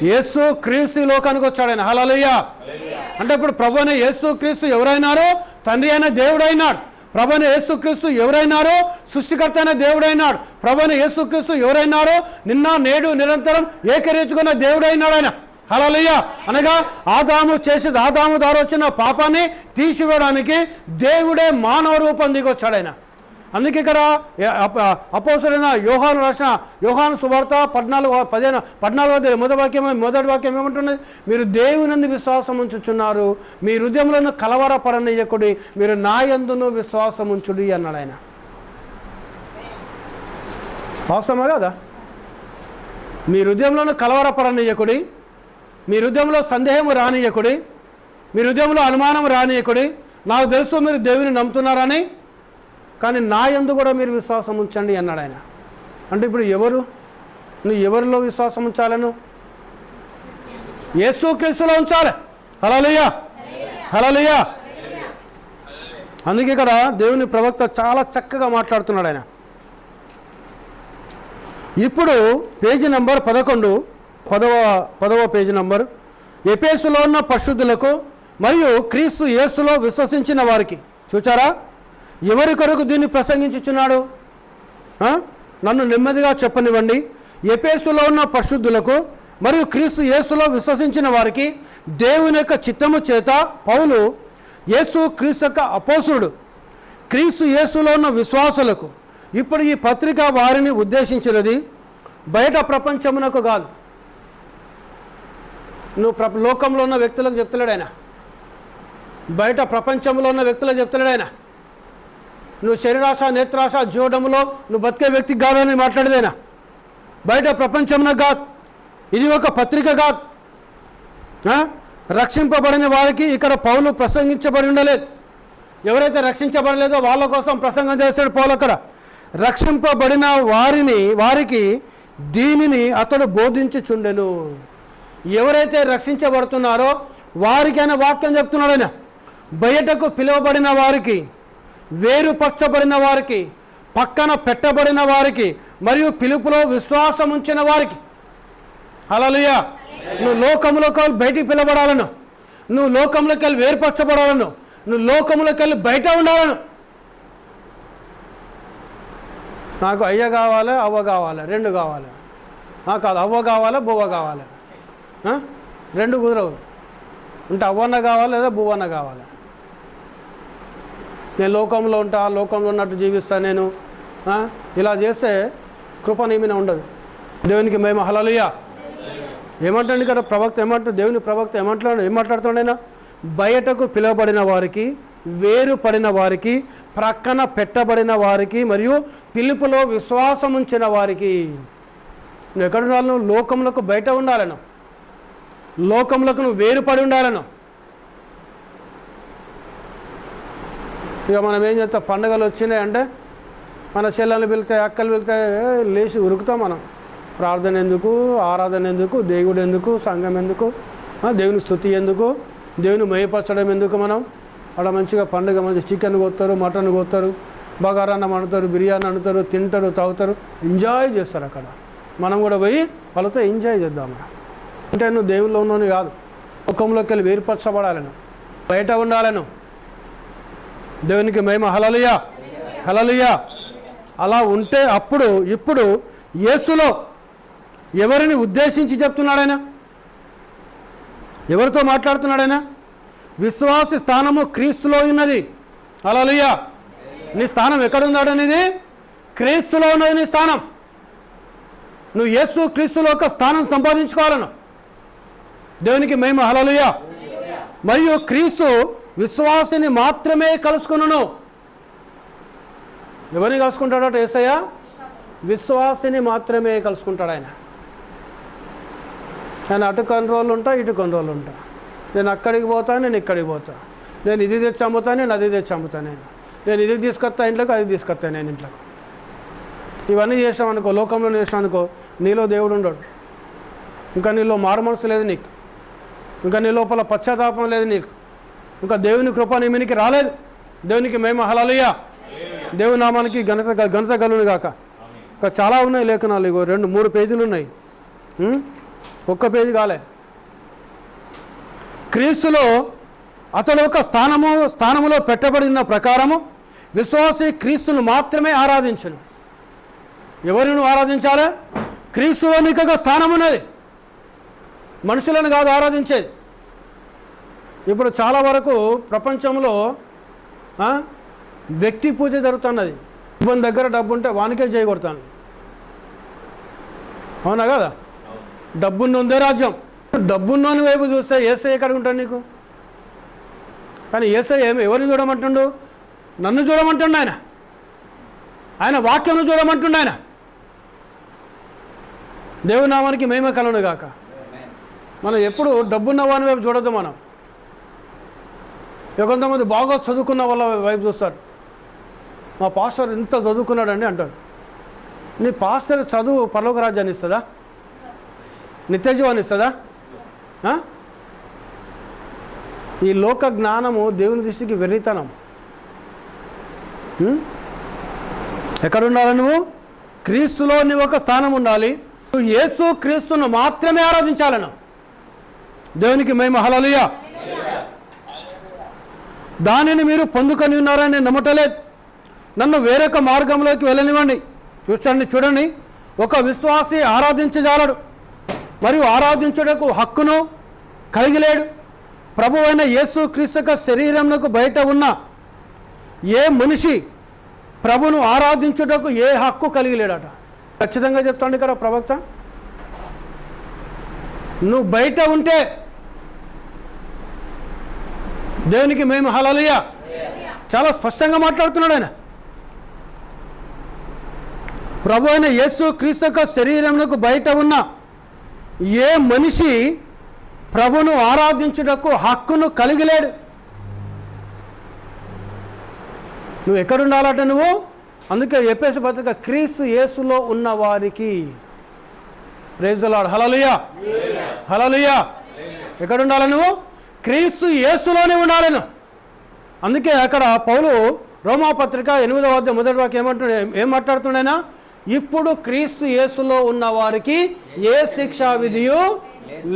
S1: యేసు క్రీస్తు లోకానికి వచ్చాడు ఆయన. హల్లెలూయా. అంటే ఇప్పుడు ప్రభు అయిన యేసు క్రీస్తు ఎవరైనారో తండ్రి అయిన దేవుడైనాడు. ప్రభు అయిన యేసు క్రీస్తు ఎవరైనారో సృష్టికర్త అయిన దేవుడైనాడు. ప్రభు అయిన యేసు క్రీస్తు ఎవరైనారో నిన్న నేడు నిరంతరం ఏకరీతిగా దేవుడైనాడు ఆయన. హల్లెలూయా. అనగా ఆదాము ద్వారా వచ్చిన పాపాన్ని తీసివేయడానికి దేవుడే మానవ రూపం దిగొచ్చాడు ఆయన. అందుకే ఇక్కడ అపోస్తలుడైన యోహాను రాసిన యోహాను సువార్త 14 మొదటి వాక్యం ఏమంటున్నది? మీరు దేవునందు విశ్వాసం ఉంచుచున్నారు, మీ హృదయములను కలవరపడనీయకుడి, మీరు నా యందును విశ్వాసం ఉంచుడి అన్నాడు ఆయన. అవసరమా కదా? మీ హృదయంలో కలవరపడనీయకుడి, మీ హృదయంలో సందేహం రానియకుడి, మీ హృదయంలో అనుమానం రానియకుడి. నాకు తెలుసు మీరు దేవుని నమ్ముతున్నారని, కానీ నా యందు కూడా మీరు విశ్వాసం ఉంచండి అన్నాడు ఆయన. అంటే ఇప్పుడు నువ్వు ఎవరిలో విశ్వాసం ఉంచాలను? యేసు క్రీస్తులో ఉంచాలి. హల్లెలూయా, హల్లెలూయా. అందుకే ఇక్కడ దేవుని ప్రవక్త చాలా చక్కగా మాట్లాడుతున్నాడు ఆయన. ఇప్పుడు పేజీ నంబర్ 11, 10వ పేజీ నంబర్. ఎఫెసులో ఉన్న పరిశుద్ధులకు మరియు క్రీస్తు యేసులో విశ్వసించిన వారికి. చూచారా ఎవరి కొరకు దీన్ని ప్రసంగించుచున్నాడు? నన్ను నెమ్మదిగా చెప్పనివ్వండి. ఎఫెసులో ఉన్న పరిశుద్ధులకు మరియు క్రీస్తు యేసులో విశ్వసించిన వారికి దేవుని యొక్క చిత్తము చేత పౌలు, యేసు క్రీస్తు యొక్క అపోస్తులుడు, క్రీస్తు యేసులో ఉన్న విశ్వాసులకు. ఇప్పుడు ఈ పత్రిక వారిని ఉద్దేశించినది, బయట ప్రపంచమునకు కాదు. నువ్వు లోకంలో ఉన్న వ్యక్తులకు చెప్తలేడు ఆయన, బయట ప్రపంచంలో ఉన్న వ్యక్తులకు చెప్తలేడు ఆయన. నువ్వు శరీరాశ నేత్రాశ చూడడంలో నువ్వు బతికే వ్యక్తికి కాదని మాట్లాడేదైనా, బయట ప్రపంచంలో కాదు. ఇది ఒక పత్రిక కాదు. రక్షింపబడిన వారికి ఇక్కడ పౌలు ప్రసంగించబడి ఉండలేదు. ఎవరైతే రక్షించబడలేదో వాళ్ళ కోసం ప్రసంగం చేస్తాడు పౌలు. అక్కడ రక్షింపబడిన వారికి దీనిని అతడు బోధించుచుండెను. ఎవరైతే రక్షించబడుతున్నారో వారికి ఆయన వాక్యం చెప్తున్నాడు ఆయన. బయటకు పిలువబడిన వారికి, వేరుపరచబడిన వారికి, పక్కన పెట్టబడిన వారికి మరియు పిలుపులో విశ్వాసం ఉంచిన వారికి. హల్లెలూయా. నువ్వు లోకంలోకి వెళ్ళి బయటికి పిలవబడాలను, నువ్వు లోకంలోకి వెళ్ళి వేరుపరచబడాలను, నువ్వు లోకంలోకి వెళ్ళి బయట ఉండాలను. నాకు అయ్య కావాలి, అవ్వ కావాలి, రెండు కావాలి. కాదు, అవ్వ కావాలి, బువ్వ కావాలి, రెండు కుదరవు. అంటే అవ్వన్న కావాలి లేదా బువ్వన్న కావాలి. నేను లోకంలో ఉంటా, లోకంలో ఉన్నట్టు జీవిస్తా నేను, ఇలా చేస్తే కృప నీ మీద ఉండదు. దేవునికి మేము హల్లెలూయా. ఏమంటాడు కదా ప్రవక్త, దేవుని ప్రవక్త ఏం మాట్లాడుతున్నాడైనా? బయటకు పిలువబడిన వారికి, వేరుపడిన వారికి, ప్రక్కన పెట్టబడిన వారికి మరియు పిలుపులో విశ్వాసం ఉంచిన వారికి. నువ్వు ఎక్కడ ఉండాలి? నువ్వు లోకములకు బయట ఉండాలను, లోకములకు నువ్వు వేరుపడి ఉండాలను. ఇక మనం ఏం చేస్తాం? పండుగలు వచ్చినాయి అంటే మన చెల్లెలు వెళ్తే, అక్కలు వెళ్తే లేచి ఉరుకుతాం మనం. ప్రార్థన ఎందుకు, ఆరాధన ఎందుకు, దేవుడు ఎందుకు, సంఘం ఎందుకు, దేవుని స్తుతి ఎందుకు, దేవుని మయపరచడం ఎందుకు? మనం అక్కడ మంచిగా పండుగ మంచి చికెన్ కొత్తారు, మటన్ కొత్తారు, బగారన్నం వండుతారు, బిర్యానీ వండుతారు, తింటారు, తాగుతారు, ఎంజాయ్ చేస్తారు. అక్కడ మనం కూడా పోయి వాళ్ళతో ఎంజాయ్ చేద్దాము. అంటే నువ్వు దేవుల్లో ఉన్నాను కాదు, ముఖంలోకి వెళ్ళి వేరుపరచబడాలను, బయట ఉండాలను. దేవునికి మహిమ. హల్లెలూయా, హల్లెలూయా. అలా ఉంటే అప్పుడు ఇప్పుడు యేసులో ఎవరిని ఉద్దేశించి చెప్తున్నాడైనా? ఎవరితో మాట్లాడుతున్నాడైనా? విశ్వాసి స్థానము క్రీస్తులో ఉన్నది. హల్లెలూయా. నీ స్థానం ఎక్కడున్నాడనేది? క్రీస్తులో ఉన్నది నీ స్థానం. నువ్వు యేసు క్రీస్తులో ఒక స్థానం సంపాదించుకోవాలను. దేవునికి మహిమ. హల్లెలూయా. మరియు క్రీస్తు విశ్వాసిని మాత్రమే కలుసుకున్నాను. ఎవరిని కలుసుకుంటాడట యేసయ్య? విశ్వాసిని మాత్రమే కలుసుకుంటాడు ఆయన. నేను అటు కొన్ని రోజులు ఉంటా, ఇటు కొన్ని రోజులు ఉంటా. నేను అక్కడికి పోతా, నేను ఇక్కడికి పోతా. నేను ఇది తెచ్చి అమ్ముతా, నేను అది తెచ్చి అమ్ముతా. నేను ఇది తీసుకొస్తా ఇంట్లోకి, అది తీసుకొస్తా నేను ఇంట్లోకి. ఇవన్నీ చేసాం అనుకో, లోకంలో చేసాం అనుకో, నీలో దేవుడు ఉండడు. ఇంకా నీలో మారు మనసు లేదు నీకు. ఇంకా నీ లోపల పశ్చాత్తాపం లేదు నీకు, ఇంకా దేవుని కృప నీ మీనికి రాలేదు. దేవునికి మేము హల్లెలూయా, దేవుని నామానికి ఘనత కలుగును గాక. ఇంకా చాలా ఉన్నాయి లేఖనాలు, ఇగో 2-3 పేజీలు ఉన్నాయి, ఒక్క పేజీ కాలే. క్రీస్తులో అతడు ఒక స్థానములో పెట్టబడిన ప్రకారము విశ్వాసి క్రీస్తును మాత్రమే ఆరాధించును. ఎవరిని ఆరాధించాలి? క్రీస్తులో నీకు ఒక స్థానం ఉన్నది, మనుషులను కాదు ఆరాధించేది. ఇప్పుడు చాలా వరకు ప్రపంచంలో వ్యక్తి పూజ జరుగుతున్నది. ఇవన్న దగ్గర డబ్బు ఉంటే వానికే చేయగొడతాను, అవునా కదా? డబ్బున్నదే రాజ్యం. డబ్బున్నోని వైపు చూస్తే ఏసై ఎక్కడ ఉంటాడు నీకు? కానీ ఏసై ఎవరిని చూడమంటుండు? నన్ను చూడమంటుండు ఆయన, ఆయన వాక్యం చూడమంటుండు ఆయన. దేవుని నామానికి మహిమ కలుగును గాక. మనం ఎప్పుడు డబ్బున్న వాని వైపు చూడద్దు. మనం కొంతమంది బాగా చదువుకున్న వాళ్ళ వైపు చూస్తారు. మా పాస్టర్ ఇంత చదువుకున్నాడండి అంటారు. నీ పాస్టర్ చదువు పరలోక రాజ్యాన్ని ఇస్తుందా? నిత్యజీవాన్ని ఇస్తుందా? ఈ లోక జ్ఞానము దేవుని దృష్టికి వెర్రితనం. ఎక్కడుండాలి నువ్వు? క్రీస్తులో నీ ఒక స్థానం ఉండాలి. నువ్వు యేసు క్రీస్తును మాత్రమే ఆరాధించాలను. దేవునికి మహిమ హల్లెలూయా. దానిని మీరు పొందుకొని ఉన్నారని నేను నమ్మటలేదు. నన్ను వేరొక మార్గంలోకి వెళ్ళనివ్వండి. చూడండి, ఒక విశ్వాసి ఆరాధించజాలడు మరియు ఆరాధించుటకు హక్కును కలిగిలేడు. ప్రభువైన యేసు క్రీస్తు శరీరమునకు బయట ఉన్న ఏ మనిషి ప్రభును ఆరాధించుటకు ఏ హక్కు కలిగిలేడట. ఖచ్చితంగా చెప్తాడు ఇక్కడ ప్రవక్త. నువ్వు బయట ఉంటే దేవునికి మేము హల్లెలూయా చాలా స్పష్టంగా మాట్లాడుతున్నాడు ఆయన. ప్రభు అయిన యేసు క్రీస్తు శరీరమునకు బయట ఉన్న ఏ మనిషి ప్రభును ఆరాధించుటకు హక్కును కలిగిలేడు. నువ్వు ఎక్కడుండాలట నువ్వు? అందుకే ఎఫెసు పత్రిక క్రీస్తు యేసులో ఉన్న వారికి. ప్రైజ్ ది లార్డ్, హల్లెలూయా హల్లెలూయా. ఎక్కడుండాలి నువ్వు? క్రీస్తు యేసులోనే ఉండాలి నువ్వు. అందుకే అక్కడ పౌలు రోమాపత్రిక 8వ అధ్యాయం మొదటి వాక్యం ఏం మాట్లాడుతున్నాయినా? ఇప్పుడు క్రీస్తు యేసులో ఉన్న వారికి ఏ శిక్షా విధియు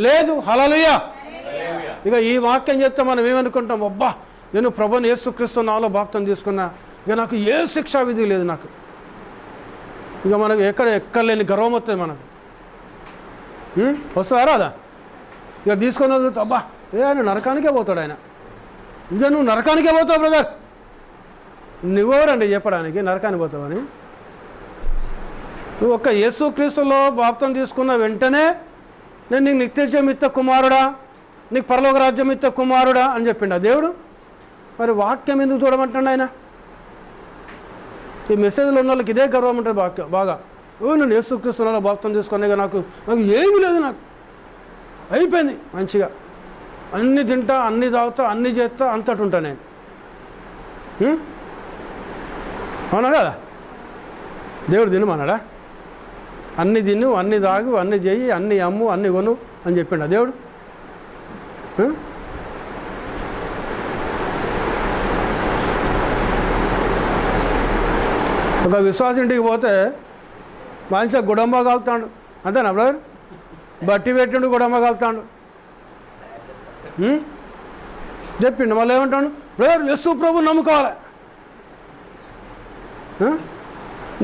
S1: లేదు. హల్లెలూయా. ఇక ఈ వాక్యం చెప్తే మనం ఏమనుకుంటాం? అబ్బా, నేను ప్రభువుని యేసుక్రీస్తు నామములో బాప్తిసం తీసుకున్నా, ఇక నాకు ఏ శిక్షా విధి లేదు నాకు. ఇక మనకు ఎక్కలేని గర్వం వస్తుంది మనకు. వస్తుందా రాదా? ఇక తీసుకొని వదులుతా, అబ్బా ఆయన నరకానికే పోతాడు ఆయన. ఇక నువ్వు నరకానికే పోతావు బ్రదర్. నువ్వెవరండి చెప్పడానికి నరకానికి పోతావని? నువ్వు ఒక్క యేసుక్రీస్తులో బాప్తిసం తీసుకున్న వెంటనే నేను నీకు నిత్యజీవమిత్త కుమారుడా, నీకు పరలోక రాజ్యమిత్త కుమారుడా అని చెప్పిండు ఆ దేవుడు. మరి వాక్యం ఎందుకు చూడమంటాడు ఆయన? ఈ మెసేజ్లో ఉన్న వాళ్ళకి ఇదే గర్వం ఉంటుంది వాక్యం బాగా. నేను యేసుక్రీస్తులో బాప్తిసం తీసుకున్నాక నాకు ఏమీ లేదు, నాకు అయిపోయింది మంచిగా, అన్నీ తింటా, అన్నీ తాగుతా, అన్నీ చేస్తా, అంతటి ఉంటా నేను. అవునా కదా? దేవుడు తినమన్నాడా? అన్నీ తిను, అన్నీ తాగు, అన్నీ చెయ్యి, అన్నీ అమ్ము, అన్నీ కొను అని చెప్పిండు ఆ దేవుడు. ఒక విశ్వాసం ఇంటికి పోతే మంచిగా గుడంబ కాలుతాడు, అంతేనా బ్రదర్? బట్టి పెట్టిండు గుడంబ కాలుతాడు చెప్పిండు. మళ్ళీ ఏమంటాడు? బ్రదర్ యేసు ప్రభు నమ్ముకోవాలి.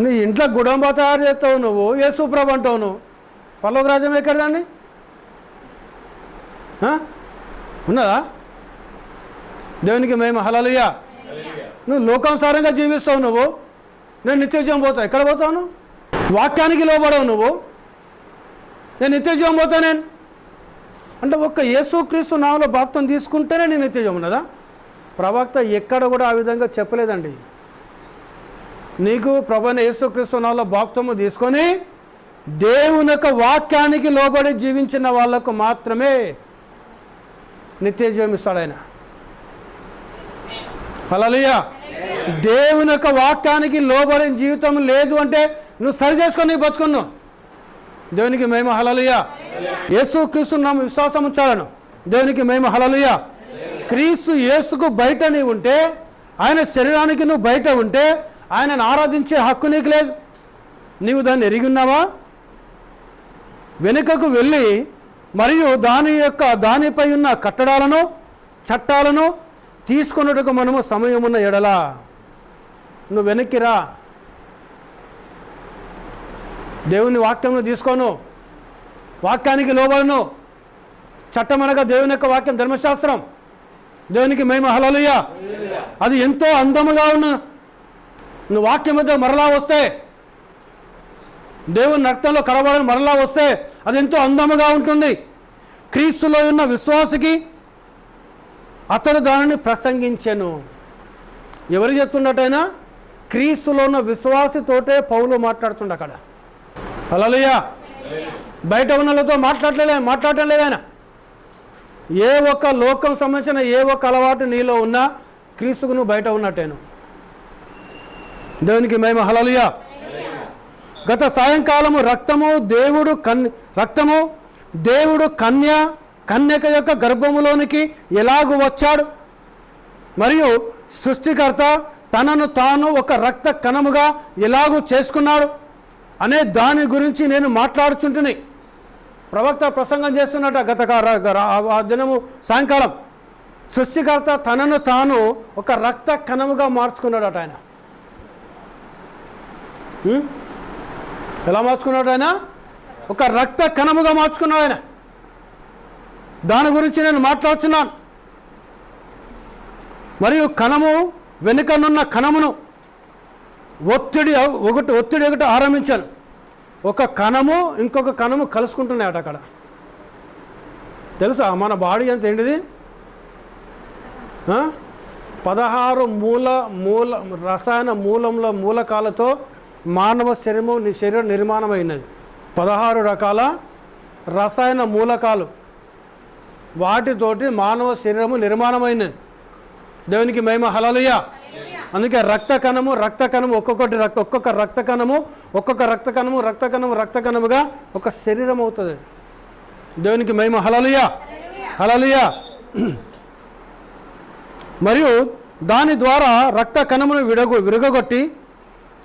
S1: నీ ఇంట్లో గుడంబ తయారు చేస్తావు నువ్వు, యేసు ప్రభు అంటావు నువ్వు. పరలోక రాజ్యం ఎక్కడ దాన్ని ఉన్నదా? దేవునికి మహిమ హల్లెలూయా. నువ్వు లోకానుసారంగా జీవిస్తావు నువ్వు, నేను నిత్యజీవం పోతావు. ఎక్కడ పోతావు నువ్వు? వాక్యానికి లోబడవు నువ్వు, నేను నిత్యజీవం పోతా. నేను అంటే ఒక్క యేసుక్రీస్తు నామములో బాప్తిసం తీసుకుంటేనే నేను నిత్యజీవం ఉన్నదా? ప్రవక్త ఎక్కడ కూడా ఆ విధంగా చెప్పలేదండి. నీకు ప్రభువైన యేసుక్రీస్తు నామములో బాప్తిసం తీసుకొని దేవుని యొక్క వాక్యానికి లోబడి జీవించిన వాళ్లకు మాత్రమే నిత్యజీవం ఇస్తాడు ఆయన. హల్లెలూయా. దేవుని యొక్క వాక్యానికి లోబడిన జీవితం లేదు అంటే నువ్వు సరి చేసుకొని బతుకున్నావు. దేవునికి మహిమ హల్లెలూయా. యేసుక్రీస్తు నామమున విశ్వాసం ఉంచాలను. దేవునికి మహిమ. హల్లెలూయా. క్రీస్తు యేసుకు బయట నీవు ఉంటే, ఆయన శరీరానికి నువ్వు బయట ఉంటే ఆయనను ఆరాధించే హక్కు నీకు లేదు. నీవు దాన్ని ఎరిగి ఉన్నావా? వెనుకకు వెళ్ళి మరియు దానిపై ఉన్న కట్టడాలను చట్టాలను తీసుకొనుటకు మనము సమయమున్న ఎడల నువ్వు వెనక్కి రా. దేవుని వాక్యంను తీసుకోను, వాక్యానికి లోబడను. చట్టం అనగా దేవుని యొక్క వాక్యం, ధర్మశాస్త్రం. దేవునికి మహిమ. హల్లెలూయా. అది ఎంతో అందముగా ఉన్న నువ్వు వాక్యం మీద మరలా వస్తే, దేవుని రక్తంలో కరబడని మరలా వస్తే అది ఎంతో అందముగా ఉంటుంది. క్రీస్తులో ఉన్న విశ్వాసికి అతడు దానిని ప్రసంగించెను. ఎవరు చెప్తున్నట్టయినా క్రీస్తులో ఉన్న విశ్వాసితోటే పౌలు మాట్లాడుతుండ అక్కడ. హల్లెలూయా. బయట ఉన్నలతో మాట్లాడటం లేదు ఆయన. ఏ ఒక్క లోకం సంబంధించిన ఏ ఒక్క అలవాటు నీలో ఉన్నా క్రీస్తుకు నువ్వు బయట ఉన్నట్టేను. దేవునికి మహిమ. హల్లెలూయా. గత సాయంకాలము రక్తము దేవుడు కన్యక యొక్క గర్భములోనికి ఎలాగూ వచ్చాడు మరియు సృష్టికర్త తనను తాను ఒక రక్త కణముగా ఎలాగూ చేసుకున్నాడు అనే దాని గురించి నేను మాట్లాడుచుంటుని. ప్రవక్త ప్రసంగం చేస్తున్నట్ట గత దినము సాయంకాలం. సృష్టికర్త తనను తాను ఒక రక్త కణముగా మార్చుకున్నాడట ఆయన. ఎలా మార్చుకున్నాడు ఆయన? ఒక రక్త కణముగా మార్చుకున్నాడు ఆయన. దాని గురించి నేను మాట్లాడుతున్నాను. మరియు కణము వెనుకనున్న కణమును ఒత్తిడి ఒకటి ఆరంభించాను. ఒక కణము ఇంకొక కణము కలుసుకుంటున్నాయట అక్కడ. తెలుసా మన బాడీ అంత ఏంటిది? 16 రసాయన మూలకాలతో మానవ శరీరం నిర్మాణమైనది. 16 రకాల రసాయన మూలకాలు, వాటితోటి మానవ శరీరము నిర్మాణమైనది. దేవునికి మహిమ. హల్లెలూయా. అందుకే రక్త కణము ఒక్కొక్క రక్త కణముగా ఒక శరీరం అవుతుంది. దేవునికి మహిమ. హల్లెలూయా. హల్లెలూయా. మరియు దాని ద్వారా రక్త కణమును విరగొట్టి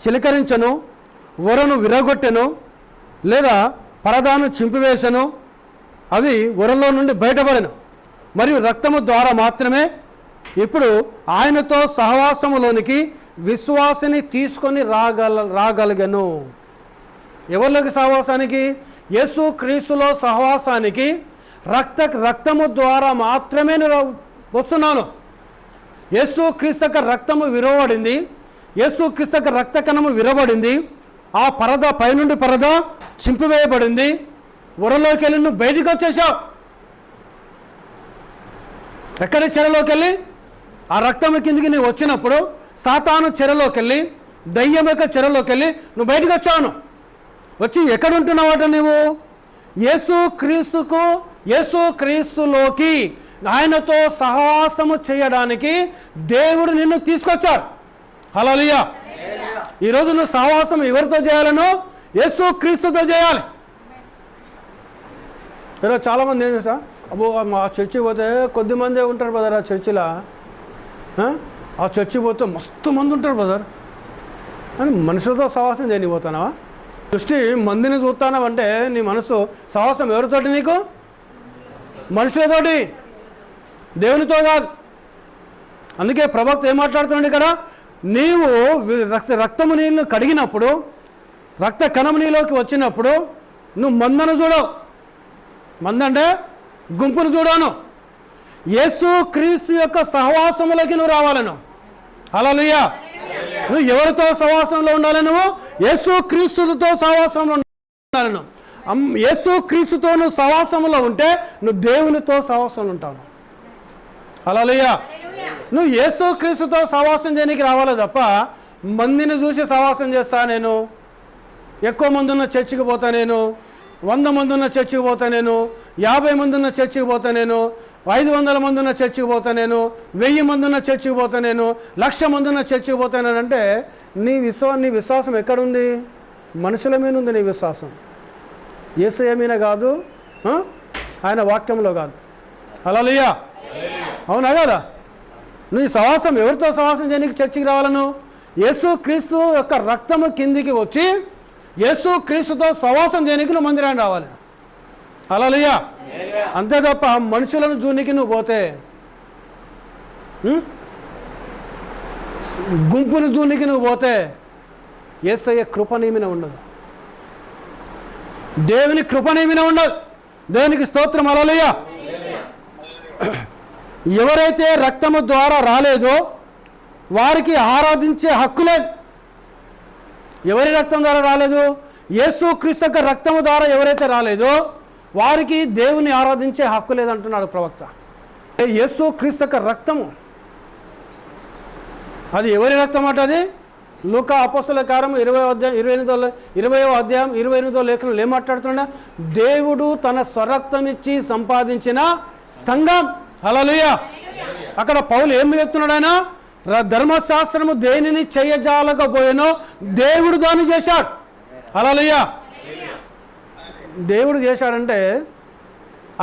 S1: చిలకరించను, వరను విరగొట్టెను లేదా పరదాను చింపివేశను. అవి వరలో నుండి బయటపడెను. మరియు రక్తము ద్వారా మాత్రమే ఇప్పుడు ఆయనతో సహవాసములోనికి విశ్వాసిని తీసుకొని రాగలిగను. ఎవరిలోకి సహవాసానికి? యేసు క్రీస్తులో సహవాసానికి రక్తము ద్వారా మాత్రమే నేను వస్తున్నాను. యేసు క్రీస్తు యొక్క రక్తము విరవబడింది. యేసు క్రీస్తు యొక్క రక్త కణము విరవబడింది. ఆ పైనుండి పరద చింపివేయబడింది. వరలోకి వెళ్ళి నువ్వు బయటికి వచ్చేసావు. ఎక్కడి చెరలోకి వెళ్ళి? ఆ రక్తం కిందికి నువ్వు వచ్చినప్పుడు సాతాను చెరలోకి వెళ్ళి, దయ్యం యొక్క చెరలోకి వెళ్ళి నువ్వు బయటకు వచ్చావు. వచ్చి ఎక్కడుంటున్నావట నీవు? యేసు క్రీస్తులోకి ఆయనతో సహవాసము చేయడానికి దేవుడు నిన్ను తీసుకొచ్చాడు. హల్లెలూయా. ఈరోజు నువ్వు సహవాసం ఎవరితో చేయాలను? యేసు క్రీస్తుతో చేయాలి. ఈరోజు చాలామంది ఏం చేస్తా, అబ్బో ఆ చర్చికి పోతే కొద్దిమందే ఉంటారు బ్రదర్. ఆ చర్చిలో ఆ చర్చికి పోతే మస్తు మంది ఉంటారు బ్రదర్ అని మనుషులతో సహవాసం చేయని పోతున్నావా? దృష్టి మందిని చూస్తానావంటే నీ మనసు సహవాసం ఎవరితోటి? నీకు మనుషులతోటి, దేవునితో కాదు. అందుకే ప్రవక్త ఏం మాట్లాడుతున్నాడు ఇక్కడ? నీవు రక్తము నీళ్ళు కడిగినప్పుడు, రక్త కణము నీలోకి వచ్చినప్పుడు నువ్వు మందను చూడవు. మందంటే గుంపును చూడను. యేసు క్రీస్తు యొక్క సహవాసములకి నువ్వు రావాలను. హల్లెలూయా. నువ్వు ఎవరితో సహవాసంలో ఉండాలి? నువ్వు యేసు క్రీస్తుతో సహవాసంలో ఉండాలను. యేసు క్రీస్తుతో నువ్వు సహవాసంలో ఉంటే నువ్వు దేవునితో సహవాసంలో ఉంటావు. హల్లెలూయా. నువ్వు యేసు క్రీస్తుతో సహవాసం చేయడానికి రావాలి తప్ప మందిని చూసి సహవాసం చేస్తా నేను, ఎక్కువ మంది ఉన్న చర్చికి పోతా నేను, 100 మంది ఉన్న చర్చికి పోతా నేను, 50 మంది ఉన్న చర్చికి పోతా నేను, 500 మంది ఉన్న చర్చికి పోతా నేను, 1000 మంది ఉన్న చర్చికి పోతా నేను, 1,00,000 మంది ఉన్న చర్చికి పోతానంటే నీ విశ్వాసం ఎక్కడుంది? మనుషుల మీద ఉంది నీ విశ్వాసం. యేసయ్య మీద కాదు, ఆయన వాక్యంలో కాదు. హల్లెలూయా. అవునా కదా? నువ్వు ఈ సహవాసం ఎవరితో సహవాసం చేయడానికి చర్చికి రావాలను? యేసుక్రీస్తు యొక్క రక్తము కిందికి వచ్చి యేసుక్రీస్తుతో సహవాసం చేయడానికి నువ్వు మందిరానికి రావాలి. హల్లెలూయా. అంతే తప్ప మనుషులను జూనికి నువ్వు పోతే, గుంపును జూనికి నువ్వు పోతే యేసయ్య కృప నీ మీద ఉండదు, దేవుని కృప నీ మీద ఉండదు. దేవునికి స్తోత్రం. హల్లెలూయా. ఎవరైతే రక్తము ద్వారా రాలేదో వారికి ఆరాధించే హక్కు లేదు. ఎవరి రక్తం ద్వారా రాలేదు? యేసుక్రీస్తు యొక్క రక్తము ద్వారా ఎవరైతే రాలేదో వారికి దేవుని ఆరాధించే హక్కు లేదంటున్నాడు ప్రవక్త. యేసుక్రీస్తు యొక్క రక్తము అది ఎవరి రక్తం అంటే అది లూకా అపోస్తలుల కార్యము 20వ అధ్యాయం 28వ లేఖనంలో ఏం మాట్లాడుతున్నా? దేవుడు తన స్వరక్తం ఇచ్చి సంపాదించిన సంఘం. హల్లెలూయా. అక్కడ పౌలు ఏం చెప్తున్నాడు? ఆయన ధర్మశాస్త్రము దేనిని చేయజాలకపోయేనో దేవుడు దాన్ని చేశాడు. హల్లెలూయా. దేవుడు చేశాడంటే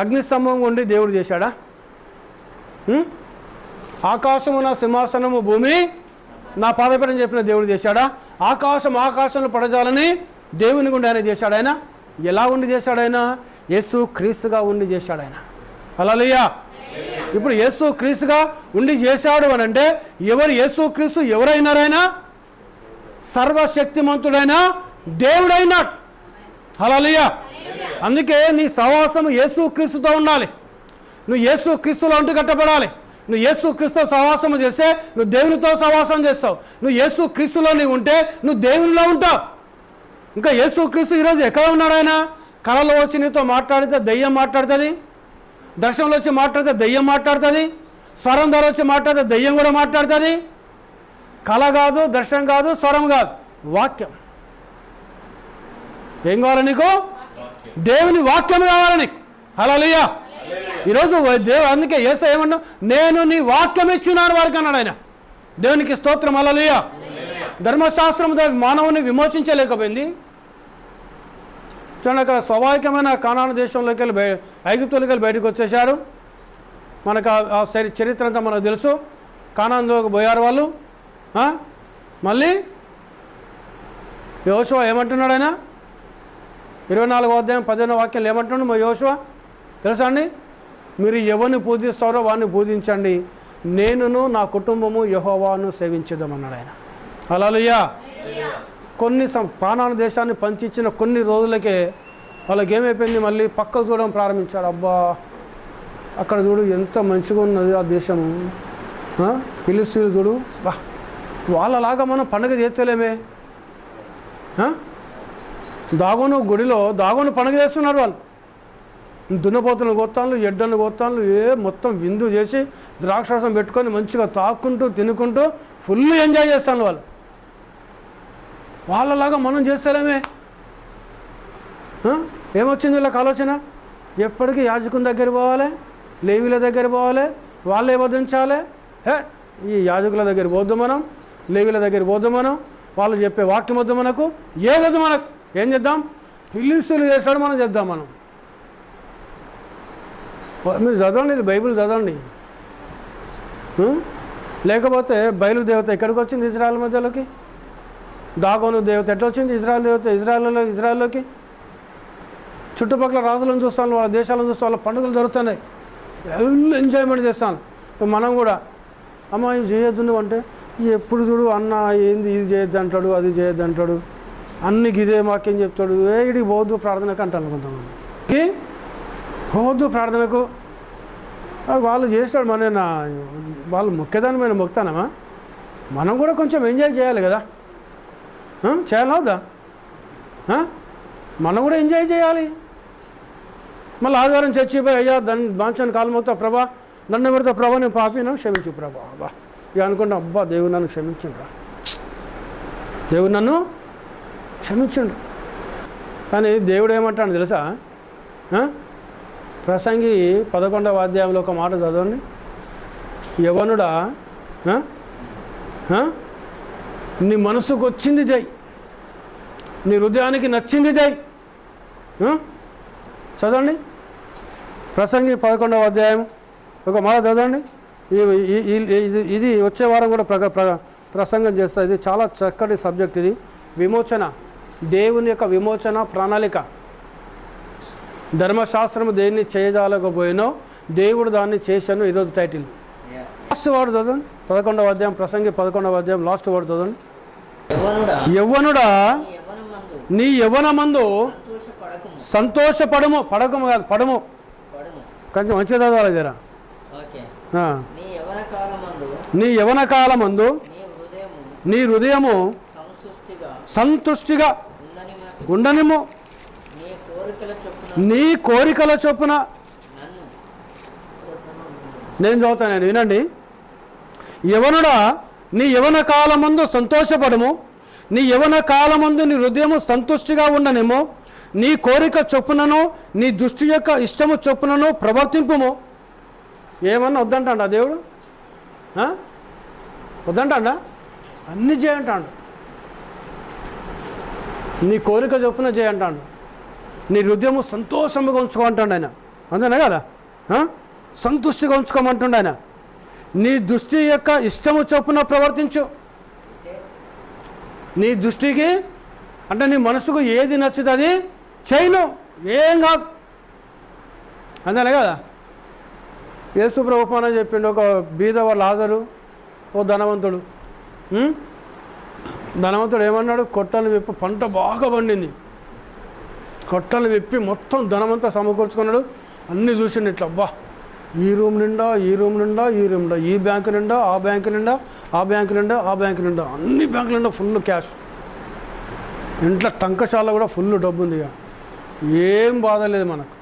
S1: అగ్నిస్తంభం ఉండి దేవుడు చేశాడా? ఆకాశము నా సింహాసనము, భూమి నా పాదపీఠం చెప్పిన దేవుడు చేశాడా? ఆకాశంలో పడజాలని దేవుని గుండి ఆయన చేశాడు. ఆయన ఎలా ఉండి చేశాడు? ఆయన యేసు క్రీస్తుగా ఉండి చేశాడు. ఆయన హల్లెలూయా. ఇప్పుడు యేసు క్రీస్తుగా ఉండి చేశాడు అని అంటే ఎవరు యేసు క్రీస్తు? ఎవరైనారైనా సర్వశక్తిమంతుడైన దేవుడైనాడు. హల్లెలూయా. అందుకే నీ సహవాసం యేసు క్రీస్తుతో ఉండాలి. నువ్వు యేసు క్రీస్తులో ఉంటూ కట్టబడాలి. నువ్వు యేసు క్రీస్తు సహవాసం చేస్తే నువ్వు దేవునితో సహవాసం చేస్తావు. నువ్వు యేసు క్రీస్తులో నీవు ఉంటే నువ్వు దేవునిలో ఉంటావు. ఇంకా యేసు క్రీస్తు ఈరోజు ఎక్కడ ఉన్నాడు? ఆయన కళలో వచ్చి నీతో మాట్లాడితే దెయ్యం మాట్లాడుతుంది, దర్శనంలో వచ్చి మాట్లాడితే దెయ్యం మాట్లాడుతుంది, స్వరం ద్వారా వచ్చి మాట్లాడితే దెయ్యం కూడా మాట్లాడుతుంది. కళ కాదు, దర్శనం కాదు, స్వరం కాదు, వాక్యం. ఏం కావాలి నీకు? దేవుని వాక్యం కావాలి నీకు. హల్లెలూయా. ఈరోజు అందుకే యేసయ్య ఏమన్నా, నేను నీ వాక్యం ఇచ్చున్నాను వారికి అన్నాడు ఆయన. దేవునికి స్తోత్రం. హల్లెలూయా. ధర్మశాస్త్రం మానవుని విమోచించలేకపోయింది. చూడండి, అక్కడ స్వాభావికమైన కానాను దేశంలోకి వెళ్ళి ఐగుప్తులోకి వెళ్ళి బయటకు వచ్చేసాడు. మనకు ఆ చరిత్ర అంతా మనకు తెలుసు. కానానులోకి పోయారు వాళ్ళు. మళ్ళీ యోషువ ఏమంటున్నాడు? ఆయన 24వ అధ్యాయం 15వ వాక్యంలో ఏమంటున్నాడు మా యోషువ తెలుసా అండి? మీరు ఎవరిని పూజిస్తారో వాడిని పూజించండి, నేనును నా కుటుంబము యెహోవాను సేవించేద్దామన్నాడు ఆయన. హల్లెలూయా. కొన్ని కానాను దేశాన్ని పంచిచ్చిన కొన్ని రోజులకే వాళ్ళకి ఏమైపోయింది? మళ్ళీ పక్కకు చూడడం ప్రారంభించారు. అబ్బా, అక్కడ చూడు ఎంత మంచిగా ఉన్నది ఆ దేశము, ఫిలిస్తీన్లు చూడు, బా వాళ్ళలాగా మనం పండుగ చేస్తలేమే. దాగోను గుడిలో దాగోను పండుగ చేస్తున్నారు వాళ్ళు. దున్నపోతులను గోత్తాలు, ఎడ్డను గోత్తాలు మొత్తం విందు చేసి ద్రాక్షరసం పెట్టుకొని మంచిగా తాక్కుంటూ తినుకుంటూ ఫుల్ ఎంజాయ్ చేస్తాను వాళ్ళు. వాళ్ళలాగా మనం చేస్తలేమే. ఏమొచ్చింది వీళ్ళకి ఆలోచన? ఎప్పటికీ యాజకుని దగ్గర పోవాలి, లేవీల దగ్గర పోవాలి, వాళ్ళే వధించాలి. ఈ యాజకుల దగ్గర పోద్దు మనం, లేవీల దగ్గర పోద్దు మనం, వాళ్ళు చెప్పే వాక్యం వద్దు మనకు, ఏదొద్దు మనకు. ఏం చేద్దాం? ఫిలిస్తీన్లు చేస్తాడు, మనం చేద్దాం. మనం మీరు చదవండి, ఇది బైబిల్ చదవండి. లేకపోతే బయలుదేవత ఎక్కడికి వచ్చింది? ఇజ్రాయెల్ మధ్యలోకి. దాగోను దేవత ఎట్లా వచ్చింది? ఇజ్రాయెల్ దేవత ఇజ్రాయెల్లోకి. చుట్టుపక్కల రాజులను చూస్తాను, వాళ్ళ దేశాలను చూస్తాను, వాళ్ళ పండుగలు జరుగుతున్నాయి, ఫుల్ ఎంజాయ్మెంట్ చేస్తాను. మనం కూడా అమ్మ ఇవి చేయొద్దు నువ్వు అంటే, ఎప్పుడు చూడు అన్న ఏంది ఇది చేయొద్దు అంటాడు, అది చేయొద్దు అంటాడు, అన్ని గిదే మాకేం చెప్తాడు, ఇడికి పోవద్దు ప్రార్థనకు అంటాను కొంతమంది. పోవద్దు ప్రార్థనకు. వాళ్ళు చేస్తాడు, మన వాళ్ళు మొక్కేదాన్ని మేము మొక్తానమా? మనం కూడా కొంచెం ఎంజాయ్ చేయాలి కదా, చేయాలవుదా? మనం కూడా ఎంజాయ్ చేయాలి. మళ్ళీ ఆదివారం చర్చి పోయి అయ్యా బాంచాను కాలు మొక్తా, ప్రభా దండం పెడతా, ప్రభా నేను పాపినా క్షమించు ప్రభా. అబ్బా ఇక అనుకుంటా, అబ్బా దేవుడు నన్ను క్షమించండు, దేవుడు నన్ను క్షమించండు. కానీ దేవుడు ఏమంటాడు తెలుసా? ప్రసంగి 11వ అధ్యాయంలో ఒక మాట చదవండి. యవనుడా, నీ మనసుకు వచ్చింది జై, నీ హృదయానికి నచ్చింది జై. చదవండి ప్రసంగి 11వ అధ్యాయం ఒక మాట చదవండి. ఇది వచ్చే వారం కూడా ప్రసంగం చేస్తా. ఇది చాలా చక్కటి సబ్జెక్ట్. ఇది విమోచన, దేవుని యొక్క విమోచన ప్రణాళిక. ధర్మశాస్త్రము దేన్ని చేయజాలకపోయినో దేవుడు దాన్ని చేశాను. ఈరోజు టైటిల్. లాస్ట్ వర్డ్ చదవండి, 11వ అధ్యాయం, ప్రసంగి 11వ అధ్యాయం లాస్ట్ వర్డ్ చదవండి. యవ్వనుడా నీ యవ్వనమందు సంతోషపడము. పడకము కాదు, పడము. కొంచెం మంచిగా చదవాలి జరా. నీ యవ్వన కాలమందు నీ హృదయము సంతుష్టిగా ఉండనిము, నీ కోరికల చొప్పున. నేను చదువుతాను, నేను వినండి. యవనుడా నీ యవన కాలమందు సంతోషపడము, నీ యవన కాలమందు నీ హృదయము సంతుష్టిగా ఉండనేమో, నీ కోరిక చొప్పునను నీ దృష్టి యొక్క ఇష్టము చొప్పునను ప్రవర్తింపుము. ఏమన్నా వద్దంటాడా దేవుడు? వద్దంటాడా? అన్నీ చేయంటాడు. నీ కోరిక చొప్పున చేయంటాడు. నీ హృదయము సంతోషముగా ఉంచుకోమంటాడు ఆయన. అంతేనా కదా? సంతుష్టిగా ఉంచుకోమంటుండ ఆయన. నీ దృష్టి యొక్క ఇష్టము చొప్పున ప్రవర్తించు. నీ దృష్టికి అంటే నీ మనసుకు ఏది నచ్చుతుంది అది చేయను, ఏం కాదు. అంతేనా కదా? యేసు ప్రభువుని చెప్పిండు. ఒక బీదవ లాజరు, ఓ ధనవంతుడు. ధనవంతుడు ఏమన్నాడు? కొట్టలు విప్పి, పంట బాగా పండింది, కొట్టలు విప్పి మొత్తం ధనమంతా సమకూర్చుకున్నాడు. అన్నీ చూసిండు ఇట్లా, అబ్బా ఈ రూమ్ నిండా, ఈ రూమ్ నిండా, ఈ రూమ్ నిండా, ఈ బ్యాంకు నిండా, ఆ బ్యాంకు నిండా, ఆ బ్యాంకు నిండా, ఆ బ్యాంకు నిండా, అన్ని బ్యాంకుల నిండా ఫుల్ క్యాష్. ఇంట్లో టంకశాల కూడా ఫుల్ డబ్బు ఉంది. ఇక ఏం బాధ లేదు మనకు.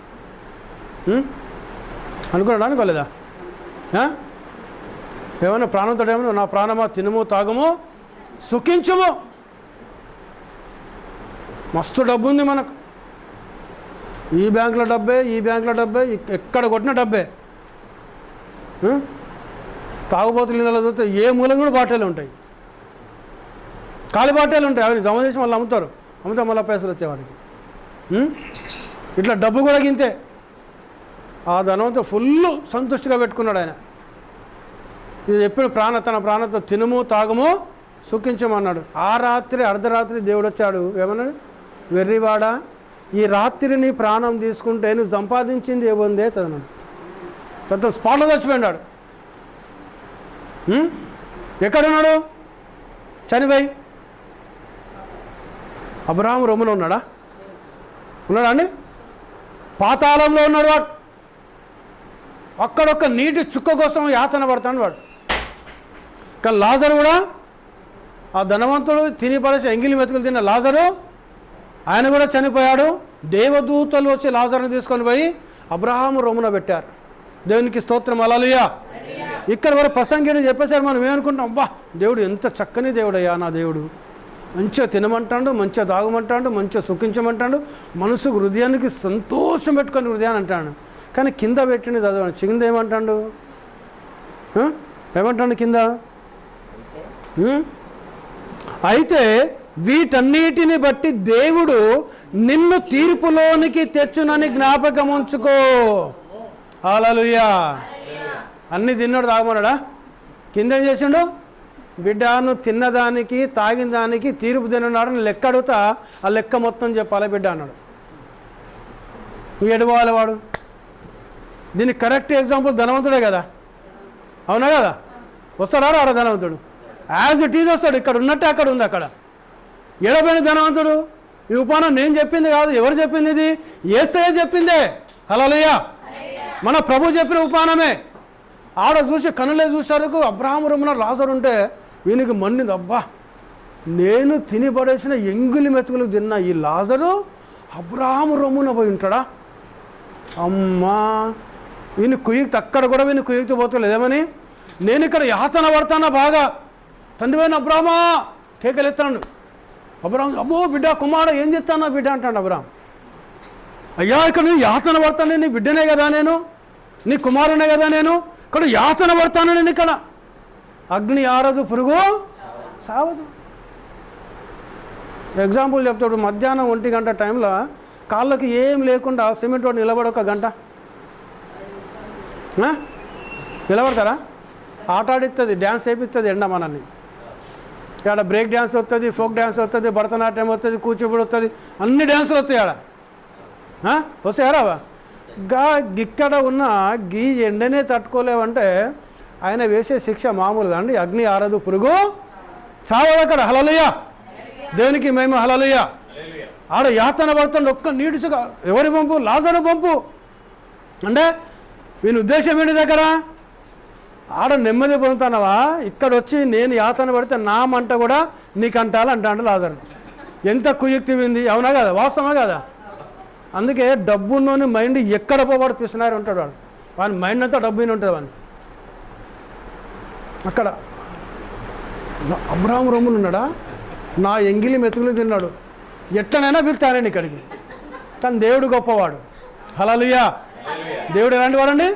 S1: అనుకున్నాడా? అనుకోలేదా? ఏమన్నా ప్రాణంతో ఏమన్నా, నా ప్రాణమా తినుము తాగము సుఖించము. మస్తు డబ్బు ఉంది మనకు. ఈ బ్యాంకులో డబ్బే, ఈ బ్యాంకులో డబ్బే, ఎక్కడ కొట్టిన డబ్బే. తాగుబోతులు ఇళ్ళలో చూస్తే ఏ మూలం కూడా బాటలు ఉంటాయి, ఖాళీ బాటలు ఉంటాయి. అవి జమ చేసి మళ్ళీ అమ్ముతారు, అమ్మితే మళ్ళీ పైసలు వచ్చేవాడికి. ఇట్లా డబ్బు కూడా గింతే. ఆ ధనంతో ఫుల్ సంతుష్టిగా పెట్టుకున్నాడు ఆయన. ఇది చెప్పిన తన ప్రాణంతో తినుము తాగము సుఖించమన్నాడు. ఆ రాత్రి అర్ధరాత్రి దేవుడు వచ్చాడు. ఏమన్నాడు? వెర్రివాడా, ఈ రాత్రి నీ ప్రాణం తీసుకుంటే నువ్వు సంపాదించింది ఏముందే తదన్నాడు. కొంత స్పాట్లో చచ్చిపోయినాడు. ఎక్కడున్నాడు? చనిపోయి అబ్రహాము రొమ్మున ఉన్నాడా? ఉన్నాడా అండి? పాతాళంలో ఉన్నాడు వాడు. అక్కడొక్క నీటి చుక్క కోసం యాతన పడతాడు వాడు. కానీ లాజరు కూడా, ఆ ధనవంతుడు తిని పడేసి ఎంగిలి మెతుకులు తిన్న లాజరు, ఆయన కూడా చనిపోయాడు. దేవదూతలు వచ్చి లాజరుని తీసుకొని పోయి అబ్రహాము రొమ్మున పెట్టారు. దేవునికి స్తోత్రం, హల్లెలూయా. ఇక్కడ వరకు ప్రసంగిని చెప్పేసారు. మనం ఏమనుకుంటాం? అబ్బా దేవుడు ఎంత చక్కని దేవుడు అయ్యా, నా దేవుడు మంచిగా తినమంటాడు, మంచిగా తాగమంటాడు, మంచిగా సుఖించమంటాడు, మనసుకు హృదయానికి సంతోషం పెట్టుకొని హృదయాన్ని అంటాడు. కానీ కింద పెట్టింది చదవండి. కింద ఏమంటాడు? ఏమంటాడు కింద? అయితే వీటన్నిటిని బట్టి దేవుడు నిన్ను తీర్పులోనికి తెచ్చునని జ్ఞాపకం ఉంచుకో. హల్లెలూయా. అన్నీ తిన్నాడు, తాగమన్నాడా? కింద ఏం చేసిండు? బిడ్డను తిన్నదానికి తాగిన దానికి తీర్పు తిన్నాడు. లెక్క అడుగుతా, ఆ లెక్క మొత్తం చెప్పాలి బిడ్డ అన్నాడు. ఎడవాలి వాడు. దీనికి కరెక్ట్ ఎగ్జాంపుల్ ధనవంతుడే కదా, అవునా కదా? వస్తాడా రాడా ధనవంతుడు? యాజ్ ఇట్ ఈజ్ వస్తాడు. ఇక్కడ ఉన్నట్టే అక్కడ ఉంది. అక్కడ ఎడబడిన ధనవంతుడు. ఈ ఉపమానం నేను చెప్పింది కాదు. ఎవరు చెప్పింది? ఇది యేసయ్య చెప్పిందే. హల్లెలూయా. మన ప్రభు చెప్పిన ఉపమానమే. ఆడ చూసి కనులే చూసారకు అబ్రహాము రొమ్మున లాజరు ఉంటే వీనికి మండింది. అబ్బా నేను తిని పడేసిన ఎంగిలి మెతుకులు తిన్న ఈ లాజరు అబ్రహాము రొమ్మున పోయి ఉంటాడా? అమ్మా వీని కుయ్యికి అక్కడ కూడా వీని కుయ్యికి పోతలేదు. ఏమని? నేను ఇక్కడ యాతన పడతానా బాగా. తండ్రివైన అబ్రాహ్మా కేకలెత్తాను. అబ్రాహ్మ అబ్బో బిడ్డ కుమారుడు ఏం చేస్తానా బిడ్డ అంటాడు అబ్రాహ్మ. అయ్యా ఇక్కడ నేను యాతన పడతాను, నీ బిడ్డనే కదా నేను, నీ కుమారునే కదా నేను, ఇక్కడ యాతన పడతాను నేను. ఇక్కడ అగ్ని ఆరదు, పురుగు సావదు. ఎగ్జాంపుల్ చెప్తాడు. మధ్యాహ్నం 1 గంట టైంలో కాళ్ళకి ఏం లేకుండా సిమెంట్ వాడు నిలబడి 1 గంట నిలబడతారా? ఆట ఆడిస్తుంది, డ్యాన్స్ వేపిస్తుంది ఎండ మనల్ని. ఇక్కడ బ్రేక్ డ్యాన్స్ వస్తుంది, ఫోక్ డ్యాన్స్ వస్తుంది, భరతనాట్యం వస్తుంది, కూచిపూడి వస్తుంది, అన్ని డ్యాన్సులు వస్తాయి ఆడ. వస్తాయారా? ఇక్కడ ఉన్న గీ ఎండనే తట్టుకోలేవంటే ఆయన వేసే శిక్ష మామూలుగా అండి. అగ్ని ఆరదు, పురుగు చావదు అక్కడ. హల్లెలూయా, దేవునికి మేము హల్లెలూయా. ఆడ యాతన పడుతుంది, ఒక్క నీడుచుగా ఎవరి పంపు? లాజరు పంపు. అంటే వీని ఉద్దేశం ఏంటి? దగ్గర ఆడ నెమ్మది పొందుతున్నావా, ఇక్కడ వచ్చి నేను యాతన పడితే నా మంట కూడా నీకు అంటాలి అంటాడు లాజరు. ఎంత కుయుక్తి ఉంది, అవునా కదా? వాస్తవమా కదా? అందుకే డబ్బున్నోని మైండ్ ఎక్కడ పోవాడు పిసినారి ఉంటాడు వాడు. వాని మైండ్ అంతా డబ్బుని ఉంటుంది వాడిని. అక్కడ అబ్రాహాము రొమ్ములు ఉన్నాడా, నా ఎంగిలి మెతుకులు తిన్నాడు, ఎట్లనైనా పిలుస్తానండి ఇక్కడికి. కానీ దేవుడు గొప్పవాడు. హల్లెలూయా. దేవుడు ఎలాంటి వాడండి?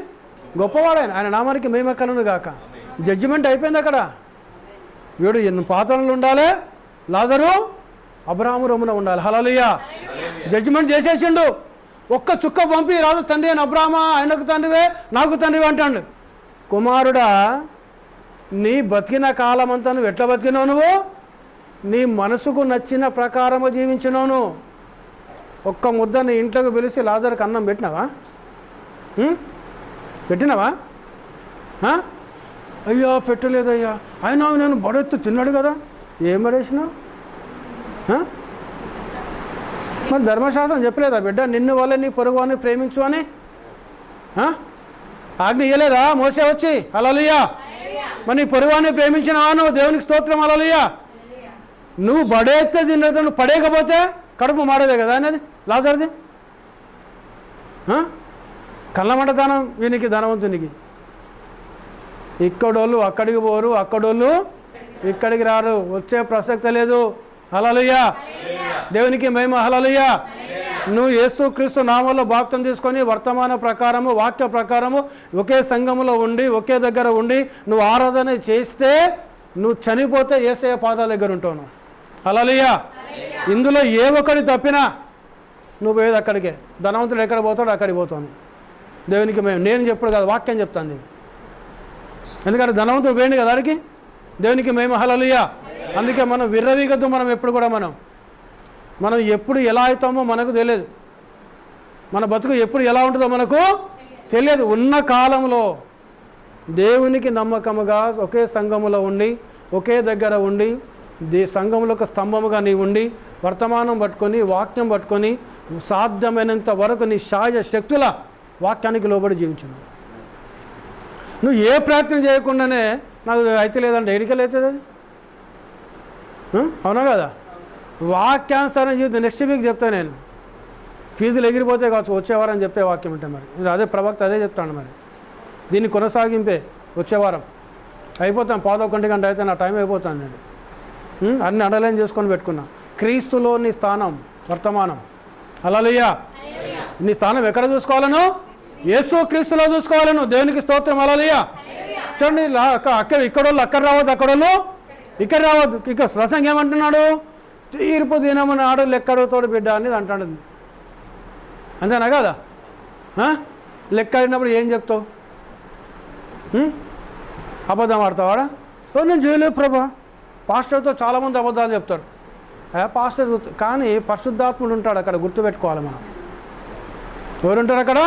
S1: గొప్పవాడు. ఆయన నామానికి మహిమ కలుగును గాక. జడ్జిమెంట్ అయిపోయింది అక్కడ. వీడు ఎన్ని పాత్రలు ఉండాలి, లాజరు అబ్రాహాము రొమ్మున ఉండాలి. హల్లెలూయా. జడ్జిమెంట్ చేసేసిండు. ఒక్క చుక్క పంపి రాజు, తండ్రి అని అబ్రాహ్మా, ఆయనకు తండ్రివే నాకు తండ్రివే అంటాడు. కుమారుడా, నీ బతికిన కాలం అంతా నువ్వు ఎట్లా బతికినావు? నువ్వు నీ మనసుకు నచ్చిన ప్రకారము జీవించినావు. ఒక్క ముద్ద నీ ఇంట్లోకి పిలిచి లాజరుకి అన్నం పెట్టినావా? పెట్టినావా? అయ్యా పెట్టలేదయ్యా, అయినా నేను బడెత్తు తిన్నాడు కదా, ఏం పడేసినావు? మరి ధర్మశాస్త్రం చెప్పలేదా బిడ్డ, నిన్ను వల్ల నీ పొరుగువాన్ని ప్రేమించు అని? ఆజ్ఞ ఇయ్యలేదా మోసే వచ్చి? హల్లెలూయా. మరి నీ పొరుగువాన్ని ప్రేమించినావా నువ్వు? దేవునికి స్తోత్రం. హల్లెలూయా. నువ్వు బడేస్తే తిన్నది, నువ్వు పడేయకపోతే కడుపు మాడదే కదా అనేది లాజరుది. కళ్ళమంట దానం వీనికి, ధనవంతునికి. ఇక్కడోళ్ళు అక్కడికి పోరు, అక్కడోళ్ళు ఇక్కడికి రారు, వచ్చే ప్రసక్తి లేదు. హల్లెలూయా. దేవునికి మహిమ. హల్లెలూయా. నువ్వు యేసుక్రీస్తు నామములో బాప్తిసం తీసుకొని వర్తమాన ప్రకారము, వాక్య ప్రకారము ఒకే సంఘములో ఉండి, ఒకే దగ్గర ఉండి నువ్వు ఆరాధన చేస్తే నువ్వు చనిపోతే యేసయ్య పాదాల దగ్గర ఉంటావు. హల్లెలూయా. ఇందులో ఏ ఒక్కడి తప్పినా నువ్వు పోయేది అక్కడికే. ధనవంతుడు ఎక్కడ పోతాడు అక్కడికి పోతాను. దేవునికి మేము, నేను చెప్పుడు కాదు, వాక్యం చెప్తాను. ఎందుకంటే ధనవంతుడు పోయింది కదా అడిగి. దేవునికి మేము హల్లెలూయా. అందుకే మనం విర్రవీగద్దు. మనం ఎప్పుడు కూడా మనం ఎప్పుడు ఎలా అవుతామో మనకు తెలియదు. మన బతుకు ఎప్పుడు ఎలా ఉంటుందో మనకు తెలియదు. ఉన్న కాలంలో దేవునికి నమ్మకముగా ఒకే సంఘములో ఉండి, ఒకే దగ్గర ఉండి, సంఘములో ఒక స్తంభముగా నీ ఉండి, వర్తమానం పట్టుకొని, వాక్యం పట్టుకొని, సాధ్యమైనంత వరకు నీ శాయ శక్తుల వాక్యానికి లోబడి జీవించను. నువ్వు ఏ ప్రయత్నం చేయకుండానే నాకు అయితే లేదంటే ఎడికలు అవుతుంది అది. అవునా కదా? వాక్యానుసారం జీవితం. నెక్స్ట్ వీక్ చెప్తాను నేను. ఫీజులు ఎగిరిపోతే కావచ్చు వచ్చేవారం చెప్తే వాక్యం అంటే మరి అదే ప్రవక్త అదే చెప్తాను. మరి దీన్ని కొనసాగింపే వచ్చేవారం అయిపోతాను. 11 గంట అయితే నా టైం అయిపోతాను. నేను అన్ని అండర్లైన్ చేసుకొని పెట్టుకున్నా. క్రీస్తులో నీ స్థానం వర్తమానం. హల్లెలూయా. నీ స్థానం ఎక్కడ చూసుకోవాలను? యేసు క్రీస్తులో చూసుకోవాలను. దేవునికి స్తోత్రం. హల్లెలూయా. చూడండి, అక్కడ ఇక్కడోళ్ళు అక్కడ రావద్దు, అక్కడోళ్ళు ఇక్కడ రావద్దు. ఇక ప్రసంగం ఏమంటున్నాడు? తీర్పు దినమున ఆడోళ్ళు ఎక్కడవుతాడు బిడ్డ అనేది అంటాడు. అంతేనా కదా? లెక్క ఆడినప్పుడు ఏం చెప్తావు? అబద్ధం ఆడతావాడా? నేను చేయలేదు ప్రభా. పాస్టర్తో చాలామంది అబద్ధాలు చెప్తారు. పాస్టర్ కానీ పరిశుద్ధాత్ముడు ఉంటాడు అక్కడ, గుర్తుపెట్టుకోవాలి మనం. ఎవరుంటారు అక్కడ?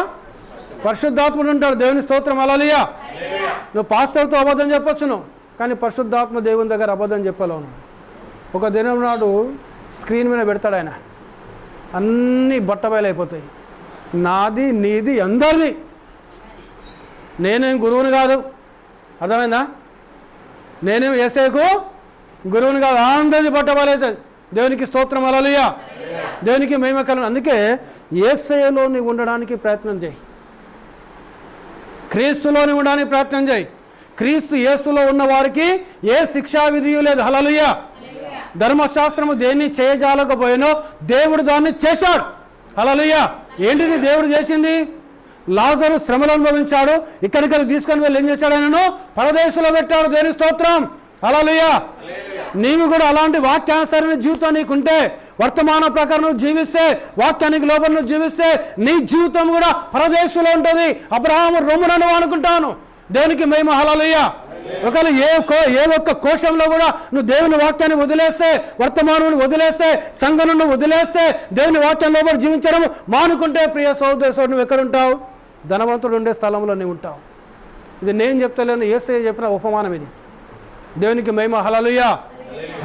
S1: పరిశుద్ధాత్ముడు ఉంటాడు. దేవుని స్తోత్రం. హల్లెలూయా. నువ్వు పాస్టర్తో అబద్ధం చెప్పొచ్చు నువ్వు, కానీ పరిశుద్ధాత్మ దేవుని దగ్గర అబద్ధం చెప్పలేవు. ఒక దినం నాడు స్క్రీన్ మీద పెడతాడు ఆయన, అన్నీ బట్టబయలైపోతాయి. నాది నీది అందరిది. నేనేం గురువుని కాదు, అర్థమైందా? నేనేం యేసయ్యకు గురువుని కాదు, అందరిది బట్టబయలవుతుంది. దేవునికి స్తోత్రం. హల్లెలూయా. దేవునికి మహిమ కలుగును. అందుకే యేసయ్యలో నీవు ఉండడానికి ప్రయత్నం చేయి. క్రీస్తులోని ఉండడానికి ప్రయత్నం చేయి. క్రీస్తు యేసులో ఉన్న వారికి ఏ శిక్షా విధియు లేదు. హల్లెలూయా. ధర్మశాస్త్రము దేన్ని చేయజాలకపోయినో దేవుడు దాన్ని చేశాడు. హల్లెలూయా. ఏంటిది దేవుడు చేసింది? లాజరు శ్రమలు అనుభవించాడు, ఇక్కడికి తీసుకొని వెళ్ళి ఏం చేశాడు? ఆయనను పరదేశంలో పెట్టాడు. దేవుని స్తోత్రం. హల్లెలూయా. నీవు కూడా అలాంటి వాక్యానుసరణ జీవితం నీకుంటే, వర్తమాన ప్రకారం నువ్వు జీవిస్తే, వాక్యానికి లోపల నువ్వు జీవిస్తే నీ జీవితం కూడా పరదేశంలో ఉంటుంది. అబ్రహాము రొమ్మునను అనుకుంటాను. దేవునికి మహిమ, హల్లెలూయా. ఒకవేళ ఏ ఒక్క కోశంలో కూడా నువ్వు దేవుని వాక్యాన్ని వదిలేస్తే, వర్తమానం వదిలేస్తే, సంఘమును వదిలేస్తే, దేవుని వాక్యంలో కూడా జీవించడం మానుకుంటే, ప్రియ సోదరుడు, నువ్వు ఎక్కడుంటావు? ధనవంతుడు ఉండే స్థలంలో నువ్వు ఉంటావు. ఇది నేను చెప్తలేను, యేసయ్య చెప్పిన ఉపమానం ఇది. దేవునికి మహిమ, హల్లెలూయా,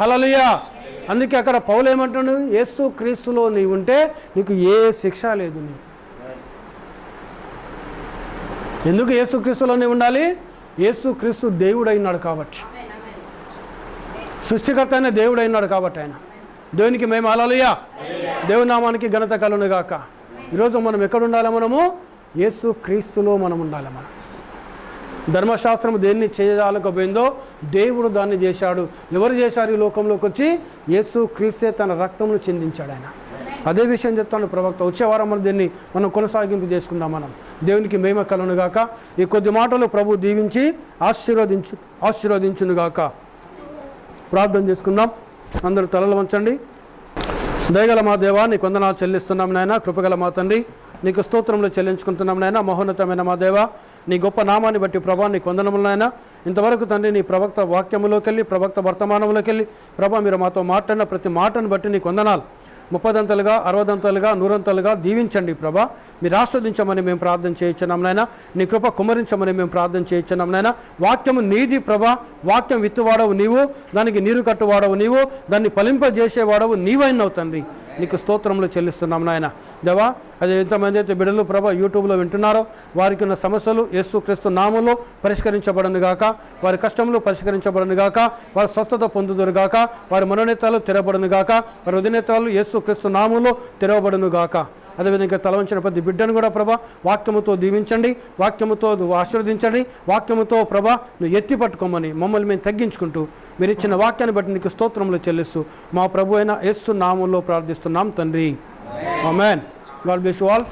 S1: హల్లెలూయా. అందుకే అక్కడ పౌలు ఏమంటాడు? యేసు క్రీస్తులో నీవు ఉంటే నీకు ఏ శిక్ష లేదు. నీకు ఎందుకు యేసు క్రీస్తులో నీవు ఉండాలి? యేసు క్రీస్తు దేవుడు అయినాడు కాబట్టి, సృష్టికర్త అయిన దేవుడు అయినాడు కాబట్టి ఆయన. దేవునికి మేము హల్లెలూయా, దేవుని నామానికి ఘనత కలుగును గాక. ఈరోజు మనం ఎక్కడ ఉండాలి? మనము యేసు క్రీస్తులో మనం ఉండాలి. మనం ధర్మశాస్త్రం దేన్ని చేయజాలకపోయిందో దేవుడు దాన్ని చేశాడు. ఎవరు చేశారు? ఈ లోకంలోకి వచ్చి యేసు క్రీస్తే తన రక్తమును చిందించాడు ఆయన. అదే విషయం చెప్తాను ప్రవక్త. వచ్చే వారం మనం కొనసాగింపు చేసుకుందాం. మనం దేవునికి మహిమ కలుగును గాక. ఈ కొద్ది మాటలు ప్రభు దీవించి ఆశీర్వదించునుగాక. ప్రార్థన చేసుకుందాం. అందరూ తలలు వంచండి. దయగల మా దేవా, నీకు వందనాలు చెల్లిస్తున్నాం నాయన. కృపగల మా తండ్రి, నీకు స్తోత్రములు చెల్లించుకుంటున్నాం నాయన. మహోన్నతమైన మా దేవా, నీ గొప్ప నామాన్ని బట్టి ప్రభా నీకు వందనములు నాయన. ఇంతవరకు తండ్రి నీ ప్రవక్త వాక్యములోకి వెళ్ళి, ప్రవక్త వర్తమానంలోకి వెళ్ళి ప్రభా మీరు మాతో మాట్లాడిన ప్రతి మాటను బట్టి నీకు వందనాలు. 30 60 100 దీవించండి ప్రభా. మీరు ఆస్వాదించమని మేము ప్రార్థన చేయించున్నాం నాయన. నీ కృప కుమరించమని మేము ప్రార్థన చేయించున్నాం నాయన. వాక్యము నీది ప్రభా. వాక్యం విత్తువాడవు నీవు, దానికి నీరు కట్టువాడవు నీవు, దాన్ని ఫలింపజేసేవాడవు నీవైనవు తండ్రి. నీకు స్తోత్రములు చెల్లిస్తున్నాం నాయన. దేవా, అది ఎంతమంది అయితే బిడ్డలు ప్రభా యూట్యూబ్లో వింటున్నారో వారికి ఉన్న సమస్యలు యేసుక్రీస్తు నామములో పరిష్కరించబడును గాక. వారి కష్టములు పరిష్కరించబడును గాక. వారి స్వస్థత పొందుదురు గాక. వారి మనోనేత్రాలు తెరవబడును గాక. వారి ఉదయనేత్రాలు యేసుక్రీస్తు నామములో తెరవబడును గాక. అదేవిధంగా తలవంచిన ప్రతి బిడ్డను కూడా ప్రభా వాక్యముతో దీవించండి, వాక్యముతో ఆశీర్వదించండి. వాక్యముతో ప్రభా నువ్వు ఎత్తి పట్టుకోమని మమ్మల్ని మేము తగ్గించుకుంటూ మీరు ఇచ్చిన వాక్యాన్ని బట్టి నీకు స్తోత్రములు చెల్లిస్తూ మా ప్రభు అయిన యేసు నామములో ప్రార్థిస్తున్నాం తండ్రి. Amen. God bless you all.